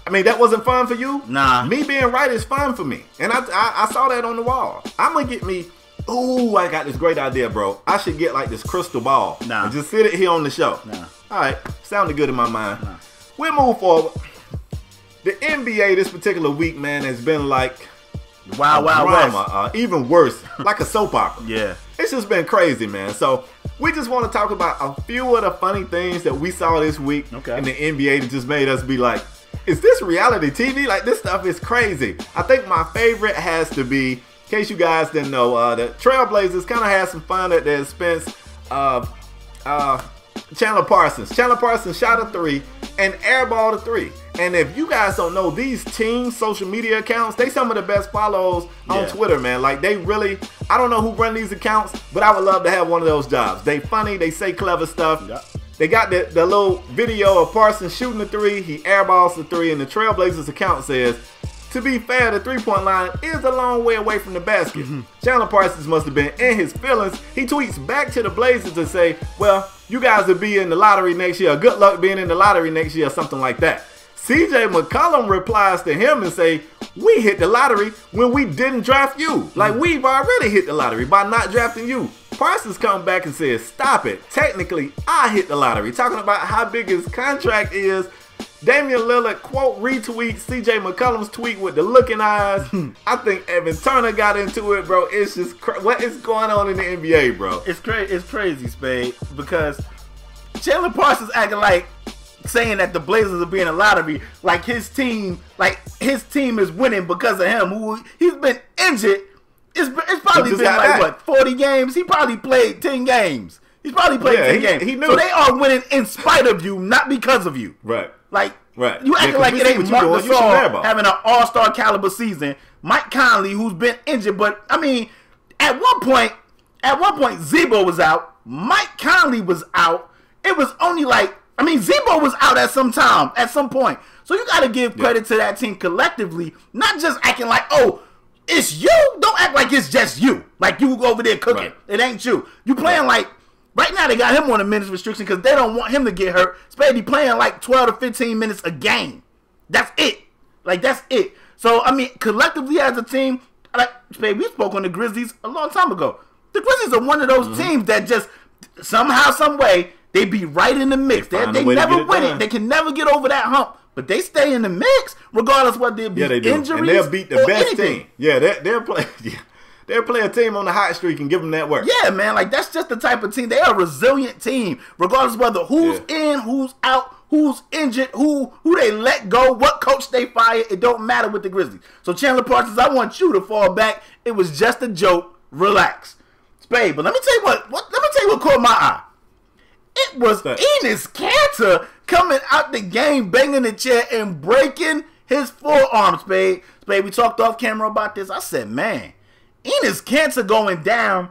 I mean, that wasn't fun for you? Nah. Me being right is fun for me. And I saw that on the wall. I'm going to get me... Ooh, I got this great idea, bro. I should get like this crystal ball. Nah. And just sit it here on the show. Nah. All right. Sounded good in my mind. Nah. We'll move forward. The NBA this particular week, man, has been like Wild drama, West. Even worse, like a soap opera. Yeah. It's just been crazy, man. So we just want to talk about a few of the funny things that we saw this week in the NBA that just made us be like, is this reality TV? Like, this stuff is crazy. I think my favorite has to be, in case you guys didn't know, the Trailblazers kind of had some fun at the expense of Chandler Parsons. Chandler Parsons shot a 3 and airballed a 3. And if you guys don't know, these team social media accounts, they some of the best follows on Twitter, man. Like, they really, I don't know who run these accounts, but I would love to have one of those jobs. They funny, they say clever stuff. Yep. They got the little video of Parsons shooting the 3. He airballs the 3, and the Trailblazers account says, to be fair, the three-point line is a long way away from the basket. Chandler Parsons must have been in his feelings. He tweets back to the Blazers to say, well, you guys will be in the lottery next year. Good luck being in the lottery next year, or something like that. CJ McCollum replies to him and say, we hit the lottery when we didn't draft you. Like, we've already hit the lottery by not drafting you. Parsons comes back and says, stop it. Technically, I hit the lottery. Talking about how big his contract is. Damian Lillard, quote, retweets CJ McCollum's tweet with the looking eyes. I think Evan Turner got into it, bro. It's just, what is going on in the NBA, bro? It's crazy, Spade, because Chandler Parsons acting like saying that the Blazers are being a lottery, like his team is winning because of him. He's been injured. It's probably been like, what, 40 games? He probably played 10 games. He's probably played 10 games. He knew. So they are winning in spite of you, not because of you. Right. Like, you acting like it ain't Marc Gasol having an all-star caliber season. Mike Conley, who's been injured, but, I mean, at one point, Zebo was out. Mike Conley was out. It was only like, I mean, Zebo was out at some point. So you got to give credit to that team collectively, not just acting like, oh, it's you. Don't act like it's just you. Like you over there cooking. Right. It ain't you. You playing like, right now they got him on a minutes restriction because they don't want him to get hurt. Spade playing like 12 to 15 minutes a game. That's it. Like, that's it. So, I mean, collectively as a team, like, Spade, we spoke on the Grizzlies a long time ago. The Grizzlies are one of those teams that just somehow, some way, they be right in the mix. They never win it. They can never get over that hump. But they stay in the mix regardless what they be injuries and they'll beat the best anything. team. Yeah, they'll play. Yeah. They'll play a team on the hot streak and give them that work. Yeah, man. Like, that's just the type of team. They're a resilient team, regardless of whether who's in, who's out, who's injured, who they let go, what coach they fired. It don't matter with the Grizzlies. So, Chandler Parsons, I want you to fall back. It was just a joke. Relax. Spade, but let me tell you what caught my eye. It was Enes Kanter coming out the game, banging the chair and breaking his forearm, Spade. Spade, we talked off camera about this. I said, man, Enes Kanter going down.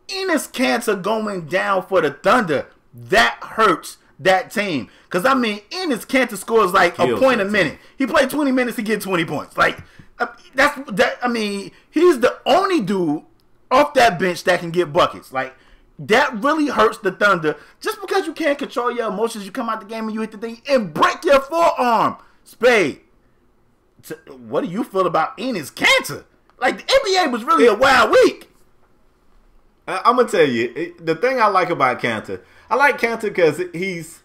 Enes Kanter going down for the Thunder. That hurts that team. Because, I mean, Enes Kanter scores like a point a minute. He played 20 minutes to get 20 points. Like, I mean, he's the only dude off that bench that can get buckets. Like, that really hurts the Thunder. Just because you can't control your emotions, you come out the game and you hit the thing and break your forearm. Spade, what do you feel about Enes Kanter? Like, the NBA was really a wild week. I'm going to tell you, the thing I like about Kanter, I like Kanter because he's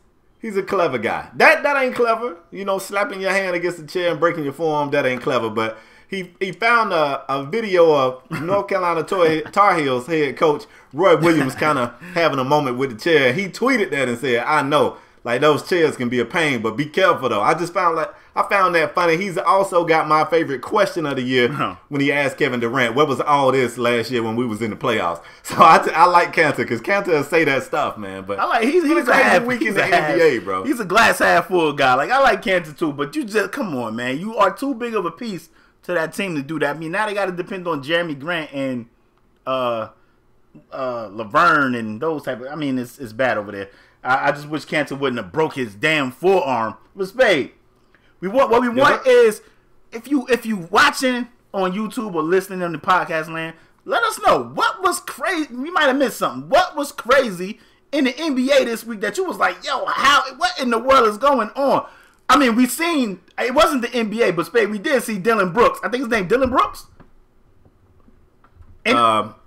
a clever guy. That ain't clever. You know, slapping your hand against the chair and breaking your forearm, that ain't clever. But he found a video of North Carolina Tar Heels head coach Roy Williams kind of having a moment with the chair. He tweeted that and said, I know, like, those chairs can be a pain, but be careful, though. I found that funny. He's also got my favorite question of the year when he asked Kevin Durant, what was all this last year when we was in the playoffs? So I like Kanter because Kanter will say that stuff, man. But I like he's a half week in the NBA, bro. He's a glass half full guy. Like, I like Kanter too, but you just come on, man. You are too big of a piece to that team to do that. I mean, now they got to depend on Jeremy Grant and Laverne and those type of. I mean, it's bad over there. I just wish Kanter wouldn't have broke his damn forearm. But Spade, what we want is if you watching on YouTube or listening on the podcast land, let us know what was crazy. We might have missed something. What was crazy in the NBA this week that you was like, yo, what in the world is going on? I mean, we seen, it wasn't the NBA, but Spade, we did see Dylan Brooks. I think his name Dylan Brooks. And,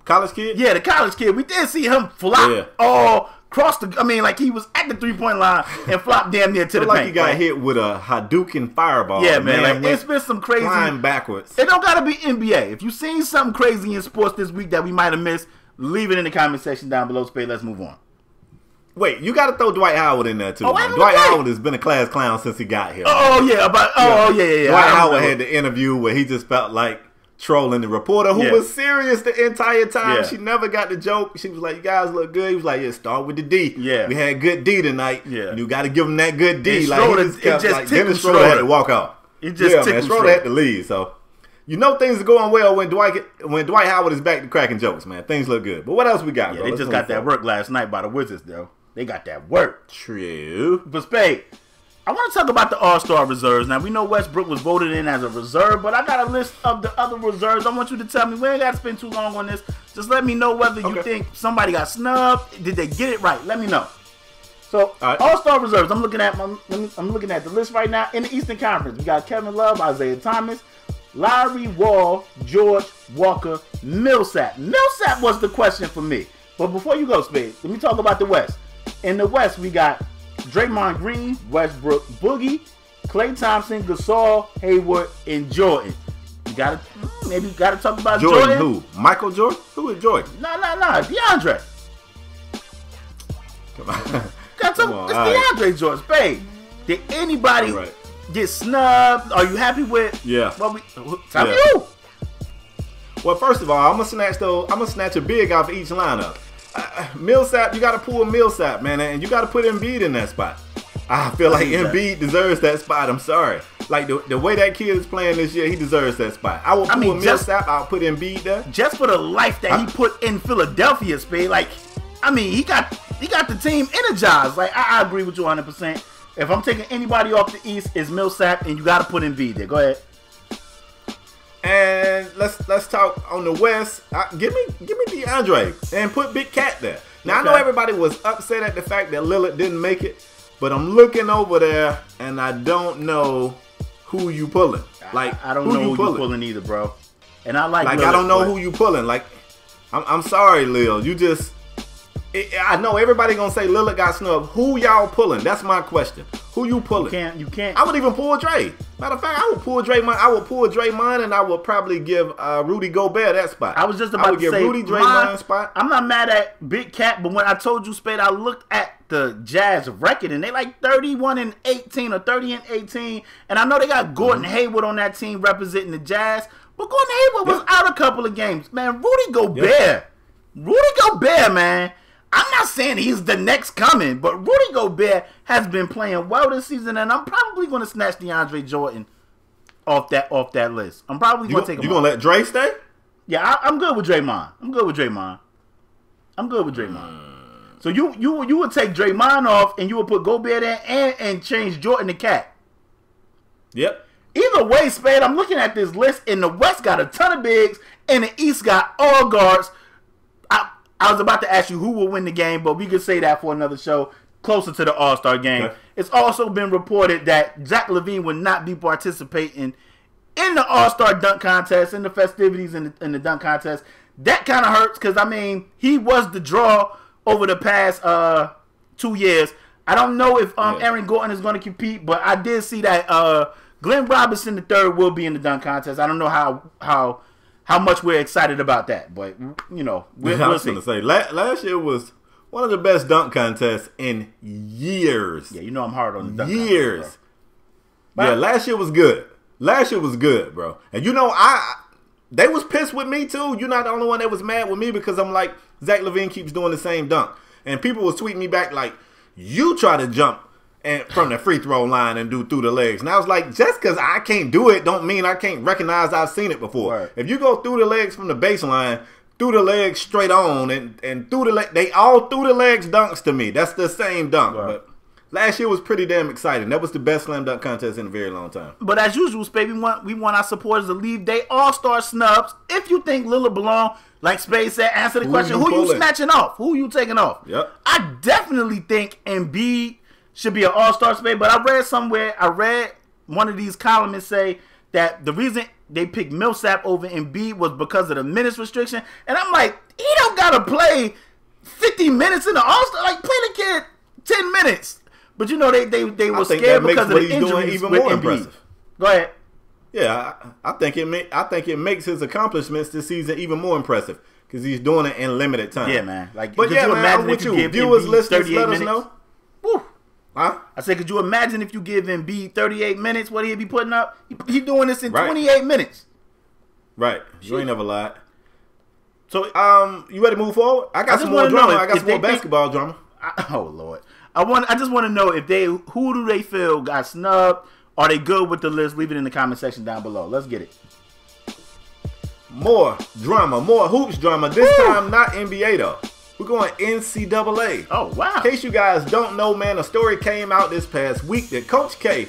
college kid? Yeah, the college kid. We did see him flop all across the, I mean, like he was at the 3-point line and flopped damn near to the paint. Like he got hit with a Hadouken fireball. Yeah, man. Like, it's been some crazy. Flying backwards. It don't got to be NBA. If you've seen something crazy in sports this week that we might have missed, leave it in the comment section down below. Spade, let's move on. Wait, you got to throw Dwight Howard in there too. Dwight Howard has been a class clown since he got here. Yeah. Dwight Howard had the interview where he just felt like trolling the reporter who was serious the entire time. Yeah. She never got the joke. She was like, "You guys look good." He was like, "Yeah, start with the D." Yeah, we had good D tonight. Yeah, you got to give him that good D. And like Schroeder, he just kept, just like Dennis Schroeder had to walk off. It just man, Schroeder had to leave. So you know things are going well when Dwight Howard is back to cracking jokes, man. Things look good. But what else we got? Yeah, they just got that work last night by the Wizards, though. They got that work. True. But Spade, I want to talk about the All-Star reserves. Now, we know Westbrook was voted in as a reserve, but I got a list of the other reserves. I want you to tell me. We ain't got to spend too long on this. Just let me know whether you think somebody got snubbed. Did they get it right? Let me know. So, All-Star reserves. I'm looking at the list right now. In the Eastern Conference, we got Kevin Love, Isaiah Thomas, Lowry, Wall, George, Walker, Millsap. Millsap was the question for me. But before you go, Spade, let me talk about the West. In the West, we got Draymond Green, Westbrook, Boogie, Klay Thompson, Gasol, Hayward, and Jordan. You gotta talk about Jordan. Who? Michael Jordan? Who is Jordan? No, DeAndre. Come on. It's DeAndre Jordan. Spade. Did anybody get snubbed? Are you happy with? Yeah. Tell me who. Well, first of all, I'm gonna snatch a big off each lineup. Millsap, you got to pull Millsap, man, and you got to put Embiid in that spot. I feel like Embiid deserves that spot. I'm sorry. Like the way that kid is playing this year, he deserves that spot. I will pull Millsap. I'll put Embiid there. Just for the life that he put in Philadelphia, Spade. Like, I mean, he got the team energized. Like, I agree with you 100%. If I'm taking anybody off the East, it's Millsap, and you got to put Embiid there. Go ahead. And let's talk on the West. Give me DeAndre and put Big Cat there. Now I know everybody was upset at the fact that Lillard didn't make it, but I'm looking over there and I don't know who you pulling. Like I don't know who you pulling either, bro. And I like Lillard, I don't know who you pulling. Like I'm sorry, Lil. You just I know everybody gonna say Lillard got snubbed. Who y'all pulling? That's my question. Who you pulling? You can't. I would even pull Dre. Matter of fact, I would pull Draymond. I would pull Draymond, and I would probably give Rudy Gobert that spot. I was just about to say Rudy Draymond spot. I'm not mad at Big Cat, but when I told you, Spade, I looked at the Jazz record, and they like 31-18 or 30-18, and I know they got Gordon Hayward on that team representing the Jazz, but Gordon Hayward was out a couple of games, man. Rudy Gobert, man. I'm not saying he's the next coming, but Rudy Gobert has been playing well this season, and I'm probably going to snatch DeAndre Jordan off that list. I'm probably going to take him. You going to let Dre stay? Yeah, I'm good with Draymond. So you would take Draymond off, and you would put Gobert in and change Jordan to Cat. Yep. Either way, Spade, I'm looking at this list, and the West got a ton of bigs, and the East got all guards. I was about to ask you who will win the game, but we could say that for another show closer to the All-Star game. Okay. It's also been reported that Zach LaVine will not be participating in the All-Star dunk contest, in the festivities in the dunk contest. That kind of hurts because, I mean, he was the draw over the past 2 years. I don't know if Aaron Gordon is going to compete, but I did see that Glenn Robinson III will be in the dunk contest. I don't know how much we're excited about that, but you know, we'll see. I was going to say last year was one of the best dunk contests in years. Yeah, you know I'm hard on the dunk contest, bro. Yeah, last year was good. Bro. And you know, they was pissed with me too. You're not the only one that was mad with me because I'm like, Zach LaVine keeps doing the same dunk, and people was tweeting me back like, you try to jump and from the free throw line and do through the legs. And I was like, just because I can't do it don't mean I can't recognize I've seen it before. Right. If you go through the legs from the baseline, through the legs straight on, and through the they all through the legs dunks to me. That's the same dunk. Right. But last year was pretty damn exciting. That was the best slam dunk contest in a very long time. But as usual, Spade, we want our supporters to leave their all-star snubs. If you think Lillard belong, like Spade said, answer the question, who you snatching off? Who you taking off? Yep. I definitely think Embiid should be an all-star, Spade, but I read one of these columnists say that the reason they picked Millsap over Embiid was because of the minutes restriction. And I'm like, he don't got to play 50 minutes in the all-star. Like, play the kid 10 minutes. But, you know, they were scared because of the injuries even more impressive. Go ahead. Yeah, I think it makes his accomplishments this season even more impressive because he's doing it in limited time. Yeah, man. Like, but yeah, man, I'm with you. Viewers, listeners, let us know. Woo. Huh? I said, could you imagine if you give Embiid 38 minutes, what he'd be putting up? He doing this in 28 minutes. Right. You ain't never lied. So, you ready to move forward? I got some more drama. I got some more basketball drama. Oh, Lord. I just want to know who do they feel got snubbed? Are they good with the list? Leave it in the comment section down below. Let's get it. More drama, more hoops drama. This time, not NBA, though. We're going NCAA. Oh, wow. In case you guys don't know, man, a story came out this past week that Coach K, I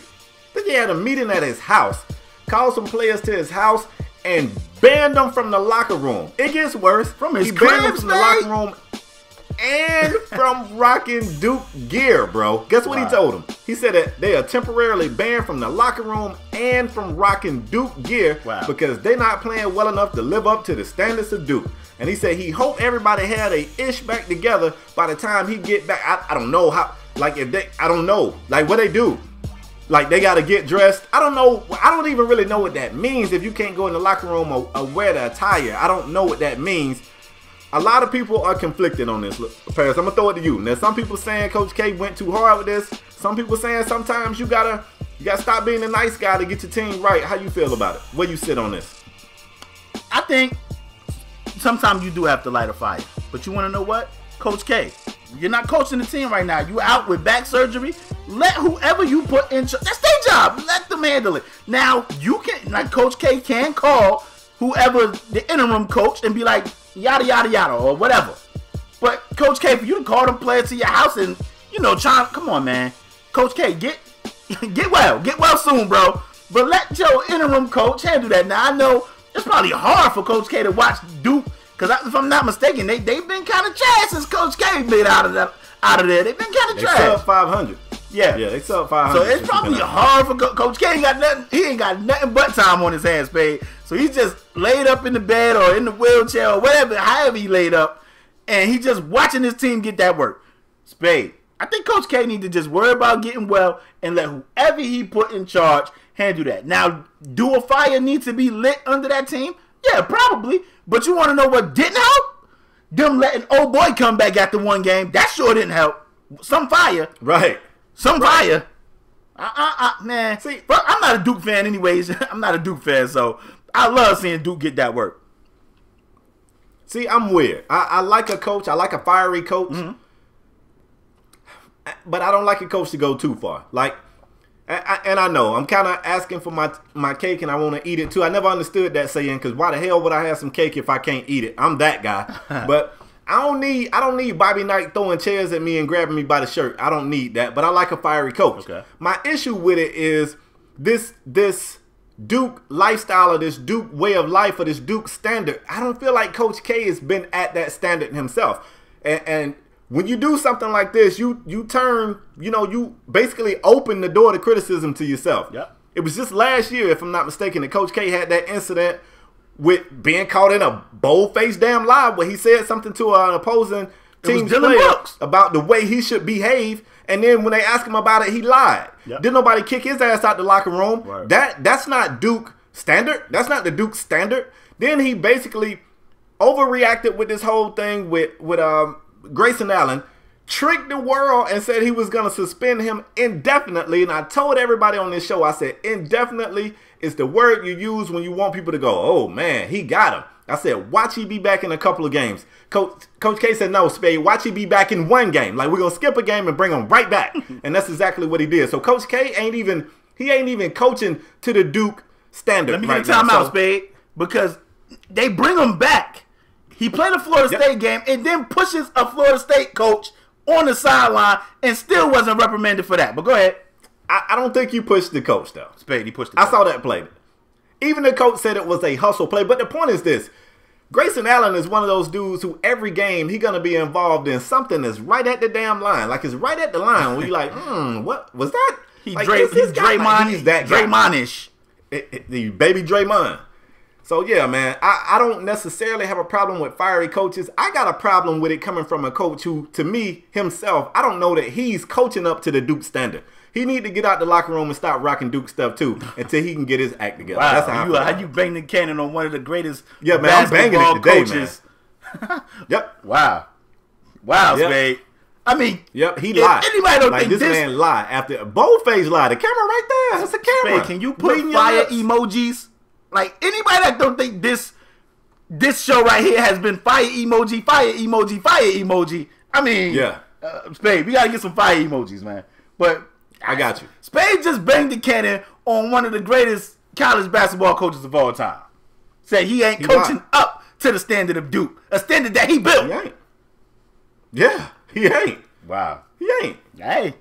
think he had a meeting at his house, called some players to his house, and banned them from the locker room. It gets worse. From his He banned them from the locker room and from rocking Duke gear, bro. Guess what he told them? He said that they are temporarily banned from the locker room and from rocking Duke gear because they're not playing well enough to live up to the standards of Duke. And he said he hoped everybody had a ish back together by the time he get back. I don't know how, like I don't know, like what they do. Like they got to get dressed. I don't know. I don't even really know what that means if you can't go in the locker room or wear the attire. I don't know what that means. A lot of people are conflicted on this. Look, Paris, I'm going to throw it to you. Now, some people saying Coach K went too hard with this. Some people saying sometimes you gotta stop being the nice guy to get your team right. How you feel about it? Where you sit on this? I think sometimes you do have to light a fire. But you want to know what? Coach K, you're not coaching the team right now. You out with back surgery. Let whoever you put in charge. That's their job. Let them handle it. Now, you can, like Coach K can call whoever the interim coach and be like, yada, yada, yada, or whatever. But Coach K, for you to call them players to your house and, you know, come on, man. Coach K, get well soon, bro. But let your interim coach handle that. Now, I know it's probably hard for Coach K to watch Duke, because if I'm not mistaken, they've been kind of trash since Coach K been out of there. They've been kind of trash. They sub 500. Yeah, they sub 500. So it's probably hard for Coach K. He ain't got nothing but time on his hands, Spade. So he's just laid up in the bed or in the wheelchair or whatever, however he laid up, and he just watching his team get that work. Spade, I think Coach K need to just worry about getting well and let whoever he put in charge handle that. Now, do a fire need to be lit under that team? Yeah, probably. But you want to know what didn't help? Them letting old boy come back after one game. That sure didn't help. Some fire. Right. Some fire. Man. See, bro, I'm not a Duke fan anyways. I'm not a Duke fan, so I love seeing Duke get that work. See, I'm weird. I like a coach. I like a fiery coach. But I don't like a coach to go too far. Like, and I know I'm kind of asking for my cake and I want to eat it too. I never understood that saying, because why the hell would I have some cake if I can't eat it? I'm that guy. But I don't need Bobby Knight throwing chairs at me and grabbing me by the shirt. I don't need that. But I like a fiery coach. Okay. My issue with it is this Duke lifestyle or this Duke way of life or this Duke standard. I don't feel like Coach K has been at that standard himself. And when you do something like this, you turn, you basically open the door to criticism to yourself. Yep. It was just last year, if I'm not mistaken, that Coach K had that incident with being caught in a bold-faced damn lie where he said something to an opposing team's player about the way he should behave, and then when they asked him about it, he lied. Yep. Didn't nobody kick his ass out the locker room. Right. That's not Duke standard. That's not the Duke standard. Then he basically overreacted with this whole thing with Grayson Allen, tricked the world and said he was going to suspend him indefinitely. And I told everybody on this show, I said indefinitely is the word you use when you want people to go, oh, man, he got him. I said, watch he be back in a couple of games. Coach K said, no, Spade, watch he be back in one game. Like, we're going to skip a game and bring him right back. And that's exactly what he did. So Coach K ain't even coaching to the Duke standard. Let me get a timeout, Spade, because they bring him back. He played a Florida State game and then pushes a Florida State coach on the sideline and still wasn't reprimanded for that. But go ahead. I don't think you pushed the coach, though. Spade, he pushed the coach. I saw that play. Even the coach said it was a hustle play. But the point is this. Grayson Allen is one of those dudes who every game he going to be involved in something that's right at the damn line. Like, it's right at the line where you're like, what was that? He's like, Draymond-ish. The baby Draymond. So, yeah, man, I don't necessarily have a problem with fiery coaches. I got a problem with it coming from a coach who, to me, himself, I don't know that he's coaching up to the Duke standard. He need to get out the locker room and stop rocking Duke stuff, too, until he can get his act together. Wow, that's how you bang the cannon on one of the greatest I'm banging it today, coaches. Man. Yep. Wow, Spade. I mean, he lied. Anybody don't think this man lied after bold-faced lie. The camera right there. That's the camera. Spade, can you put fire emojis? Like, anybody that don't think this show right here has been fire emoji, fire emoji, fire emoji. I mean, Spade, we got to get some fire emojis, man. But I got you. Spade just banged the cannon on one of the greatest college basketball coaches of all time. Said he ain't coaching up to the standard of Duke, a standard that he built. He ain't. Yeah, he ain't. Wow. He ain't. Hey.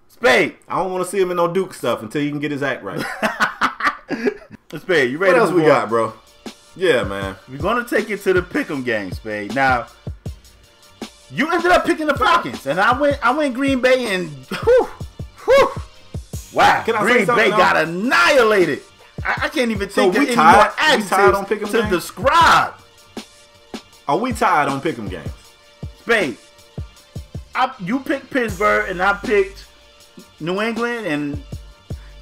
Spade. I don't want to see him in no Duke stuff until he can get his act right. Spade, you ready? What else we got, bro? Yeah, man. We're going to take it to the pick'em game, Spade. Now, you ended up picking the Falcons, and I went Green Bay, and wow, Green Bay got annihilated. I can't even think of any more adjectives to describe. Are we tied on pick'em games? Spade, you picked Pittsburgh, and I picked New England, and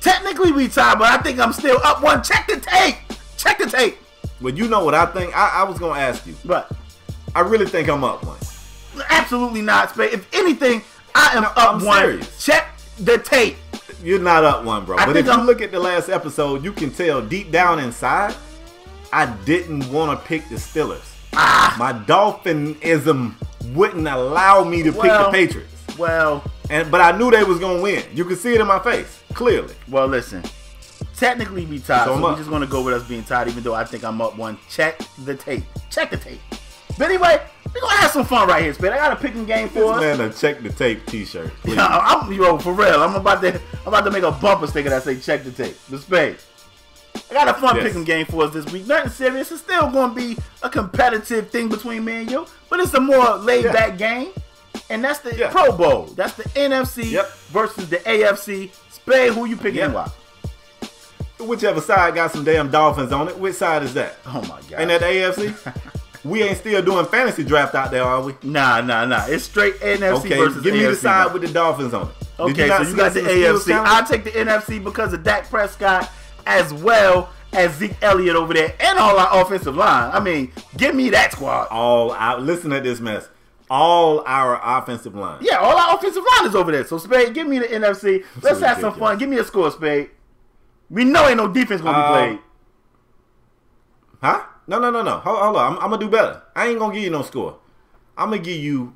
technically we tied, but I think I'm still up one. Check the tape. Well, you know what I think? I was going to ask you. But I really think I'm up one. Absolutely not, Spade. If anything, I am up one. Serious. Check the tape. You're not up one, bro. But if you look at the last episode, you can tell deep down inside, I didn't want to pick the Steelers. My Dolphinism wouldn't allow me to pick the Patriots. Well, But I knew they was gonna win. You could see it in my face clearly. Well, listen. Technically, we tied, so we're just gonna go with us being tied, even though I think I'm up one. Check the tape. Check the tape. But anyway, we're gonna have some fun right here, Spade. I got a picking game for us. This man, a check the tape T-shirt. Yo, for real. I'm about to make a bumper sticker that say "check the tape." The Spade. I got a fun picking game for us this week. Nothing serious. It's still gonna be a competitive thing between me and you, but it's a more laid-back game, and that's the Pro Bowl. That's the NFC versus the AFC. Spade, who you picking and why? Whichever side got some damn Dolphins on it. Which side is that? Oh my God. Ain't that the AFC? We ain't still doing fantasy draft out there, are we? Nah. It's straight NFC versus AFC. Give me the side with the Dolphins on it. Okay, so you got the AFC. I'll take the NFC because of Dak Prescott as well as Zeke Elliott over there and all our offensive line. I mean, give me that squad. Listen to this mess. All our offensive line. Yeah, all our offensive line is over there. So, Spade, give me the NFC. Let's have some fun. Give me a score, Spade. We know ain't no defense going to be played. Huh? No. Hold on. I'm going to do better. I ain't going to give you no score. I'm going to give you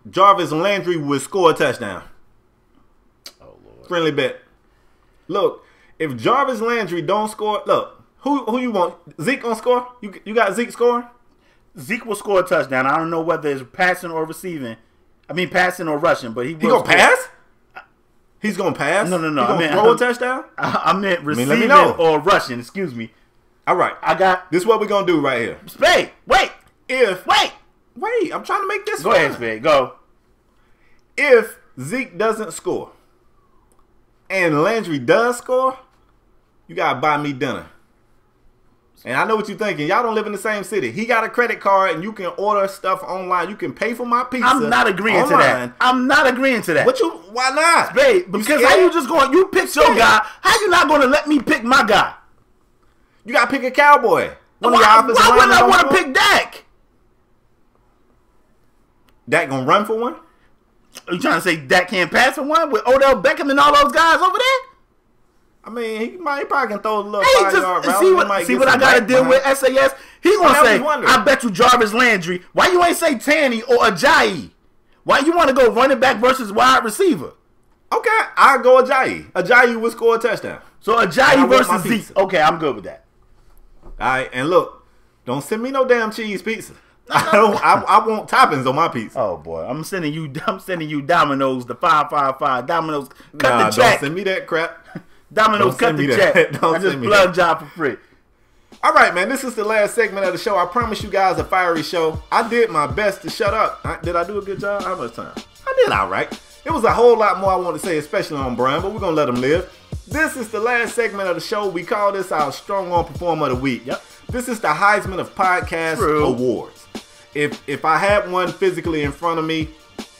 Jarvis Landry will score a touchdown. Oh, Lord. Friendly bet. Look, if Jarvis Landry don't score, look, who you want? Zeke gonna score? You got Zeke scoring? Zeke will score a touchdown. I don't know whether it's passing or receiving. I mean, passing or rushing, but he gonna pass? He's gonna pass? No. He gonna throw a touchdown? I meant receiving or rushing. Excuse me. All right. This is what we're gonna do right here. Spade, wait. Wait. I'm trying to make this. Go ahead, Spade. Go. If Zeke doesn't score and Landry does score, you gotta buy me dinner. And I know what you're thinking. Y'all don't live in the same city. He got a credit card and you can order stuff online. You can pay for my pizza. I'm not agreeing to that. Why not? Spade, because how you just going, you picked your guy. How you not going to let me pick my guy? You got to pick a Cowboy. Why would I want to pick Dak? Dak going to run for one? Are you trying to say Dak can't pass for one with Odell Beckham and all those guys over there? I mean, he probably can throw a little 5-yard route. See what I got to deal with SAS? He going to say, I bet you Jarvis Landry. Why you ain't say Tanny or Ajayi? Why you want to go running back versus wide receiver? Okay, I'll go Ajayi. Ajayi will score a touchdown. So Ajayi versus Zeke. Okay, I'm good with that. All right, and look, don't send me no damn cheese pizza. I want toppings on my pizza. Oh boy, I'm sending you Domino's, the 555 Domino's. Cut the check. Don't send me that crap. Domino's, cut the check. I just plug job for free. All right, man. This is the last segment of the show. I promise you guys a fiery show. I did my best to shut up. Did I do a good job? How much time? I did all right. It was a whole lot more I want to say, especially on Brian, but we're going to let him live. This is the last segment of the show. We call this our Strong Arm Performer of the Week. Yep. This is the Heisman of Podcast Awards. If I had one physically in front of me,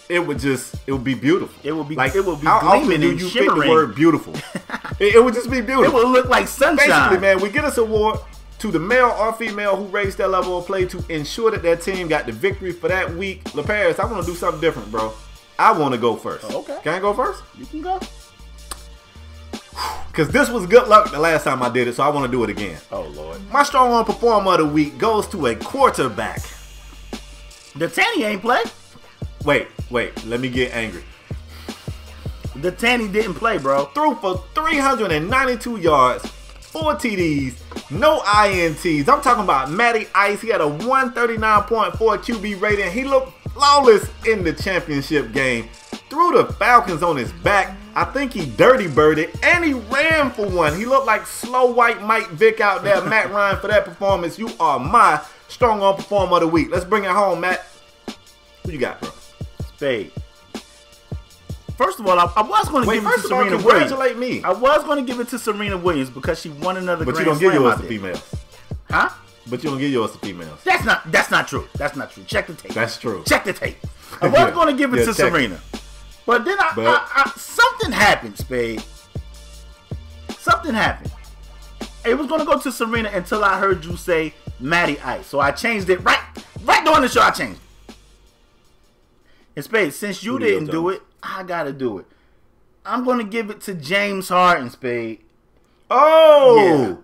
it would be beautiful. It would be like, it would be how gleaming often do and you shimmering. pick the word beautiful? it would just be beautiful. It would look like sunshine. Basically, man, we get this award to the male or female who raised their level of play to ensure that their team got the victory for that week. LaParis, I want to do something different, bro. I want to go first. Oh, okay. Can I go first? You can go. Because this was good luck the last time I did it, so I want to do it again. Oh, Lord. My Strong Arm Performer of the Week goes to a quarterback. The Tanny ain't play. Wait. Let me get angry. The Tanny didn't play, bro. Threw for 392 yards, 4 TDs, no INTs. I'm talking about Matty Ice. He had a 139.4 QB rating. He looked flawless in the championship game. Threw the Falcons on his back. I think he dirty birded, and he ran for one. He looked like slow white Mike Vick out there. Matt Ryan, for that performance. You are my Strong Arm Performer of the Week. Let's bring it home, Matt. Who you got, bro? Spade. First of all, I was going to give it to Serena Williams. Congratulate me. I was going to give it to Serena Williams because she won another Grand Slam. But you don't give yours to females. Huh? But you don't give yours to females. That's not true. That's not true. Check the tape. That's true. Check the tape. I was going to give it to Serena. But then something happened, Spade. Something happened. It was going to go to Serena until I heard you say Matty Ice. So I changed it right during the show. I changed it. And Spade, since you didn't do it, I got to do it. I'm going to give it to James Harden, Spade. Oh! Yeah.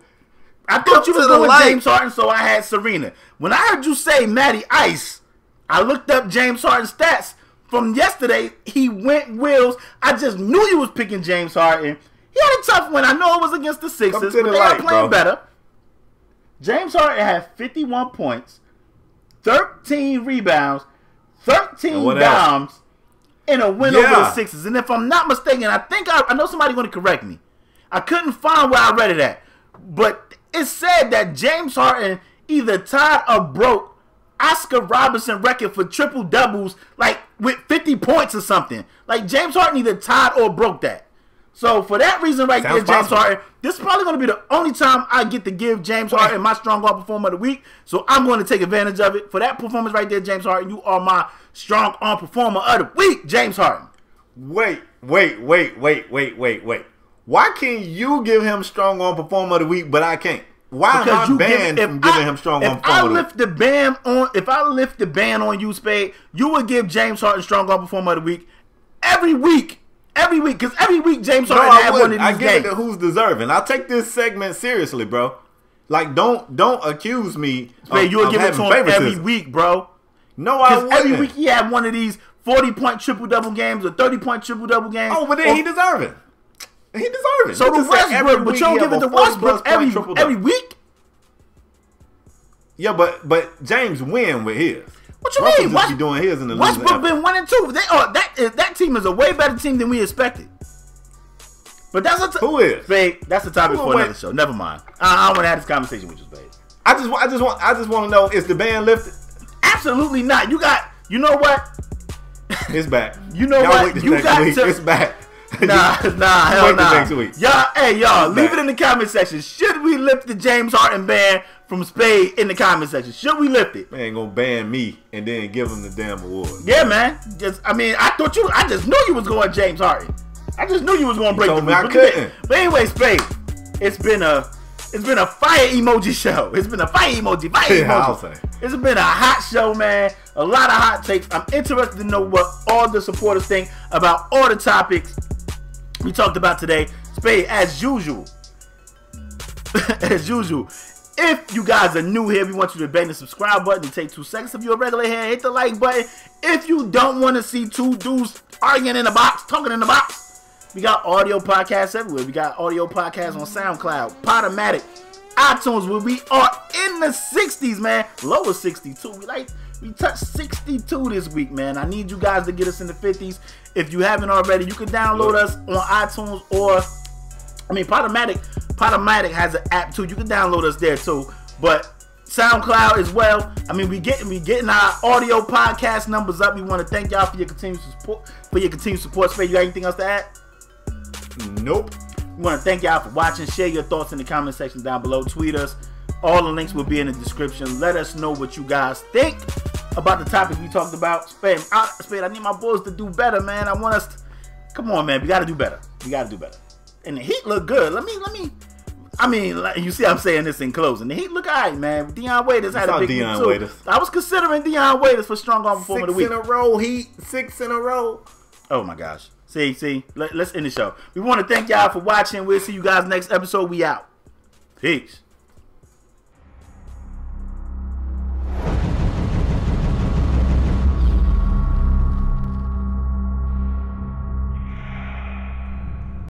I thought you was going with James Harden, so I had Serena. When I heard you say Matty Ice, I looked up James Harden's stats. from yesterday, he went Wills. I just knew you was picking James Harden. He had a tough one. I know it was against the Sixers, but they are playing better. James Harden had 51 points, 13 rebounds, 13 dimes, and a win over the Sixers. And if I'm not mistaken, I know somebody's going to correct me. I couldn't find where I read it at, but it said that James Harden either tied or broke Oscar Robertson record for triple doubles, like with 50 points or something. Like James Harden either tied or broke that. So for that reason right there, James Harden, this is probably going to be the only time I get to give James Harden my strong arm performer of the week. So I'm going to take advantage of it. For that performance right there, James Harden, you are my strong arm performer of the week, James Harden. Wait. Why can't you give him strong arm performer of the week, but I can't? Why am I banned from giving him strong arm performer of the week? If I lift the ban on you, Spade, you would give James Harden strong arm performer of the week every week. Every week, because every week James Harden had one of these games. I give it to who's deserving. I'll take this segment seriously, bro. Like, don't accuse me of you'll give it to him every week, bro. No, I wouldn't. Every week he had one of these 40-point triple-double games or 30-point triple-double games. Oh, but then he deserve it. He deserve it. So the Westbrook, but you don't give it to Westbrook every week? Yeah, but James win with his. What you mean? Westbrook be doing his in the Westbrook been winning too. That team is a way better team than we expected. But that's who is? Spade, that's the topic for another show. Never mind. I don't want to have this conversation with you, Spade. I just want to know, is the ban lifted? Absolutely not. You know what? It's back. You know what? It's back. Hell nah. Next week. Y'all, leave it in the comment section. Should we lift the James Harden ban from Spade in the comment section? Should we lift it? Man ain't gonna ban me and then give him the damn award. Yeah, man. I just knew you was going James Harden. I just knew you was going to break the rules. I couldn't. But anyway, Spade, it's been a fire emoji show. It's been a fire emoji. I'll say. It's been a hot show, man. A lot of hot takes. I'm interested to know what all the supporters think about all the topics we talked about today. Spade, as usual, if you guys are new here, we want you to bang the subscribe button and take 2 seconds. If you're a regular here, hit the like button. If you don't want to see two dudes arguing in the box, talking in the box, we got audio podcasts everywhere. We got audio podcasts on SoundCloud, ऊPodOmatic, iTunes, where we are in the 60s, man. Lower 62. We touched 62 this week, man. I need you guys to get us in the 50s. If you haven't already, you can download us on iTunes ऊPodOmatic. ऊPodOmatic has an app too. You can download us there too. But SoundCloud as well. I mean, we getting our audio podcast numbers up. We want to thank y'all for your continued support. Spade, you got anything else to add? Nope. We want to thank y'all for watching. Share your thoughts in the comment section down below. Tweet us. All the links will be in the description. Let us know what you guys think about the topic we talked about. Spade, I need my boys to do better, man. I want us to, come on, man. We got to do better. And the Heat look good. You see I'm saying this in closing. The Heat look all right, man. Deion Waiters had a big week too. I was considering Deion Waiters for strong arm performer of the week. 6 in a row, Heat. 6 in a row. Oh my gosh. See. Let's end the show. We want to thank y'all for watching. We'll see you guys next episode. We out. Peace.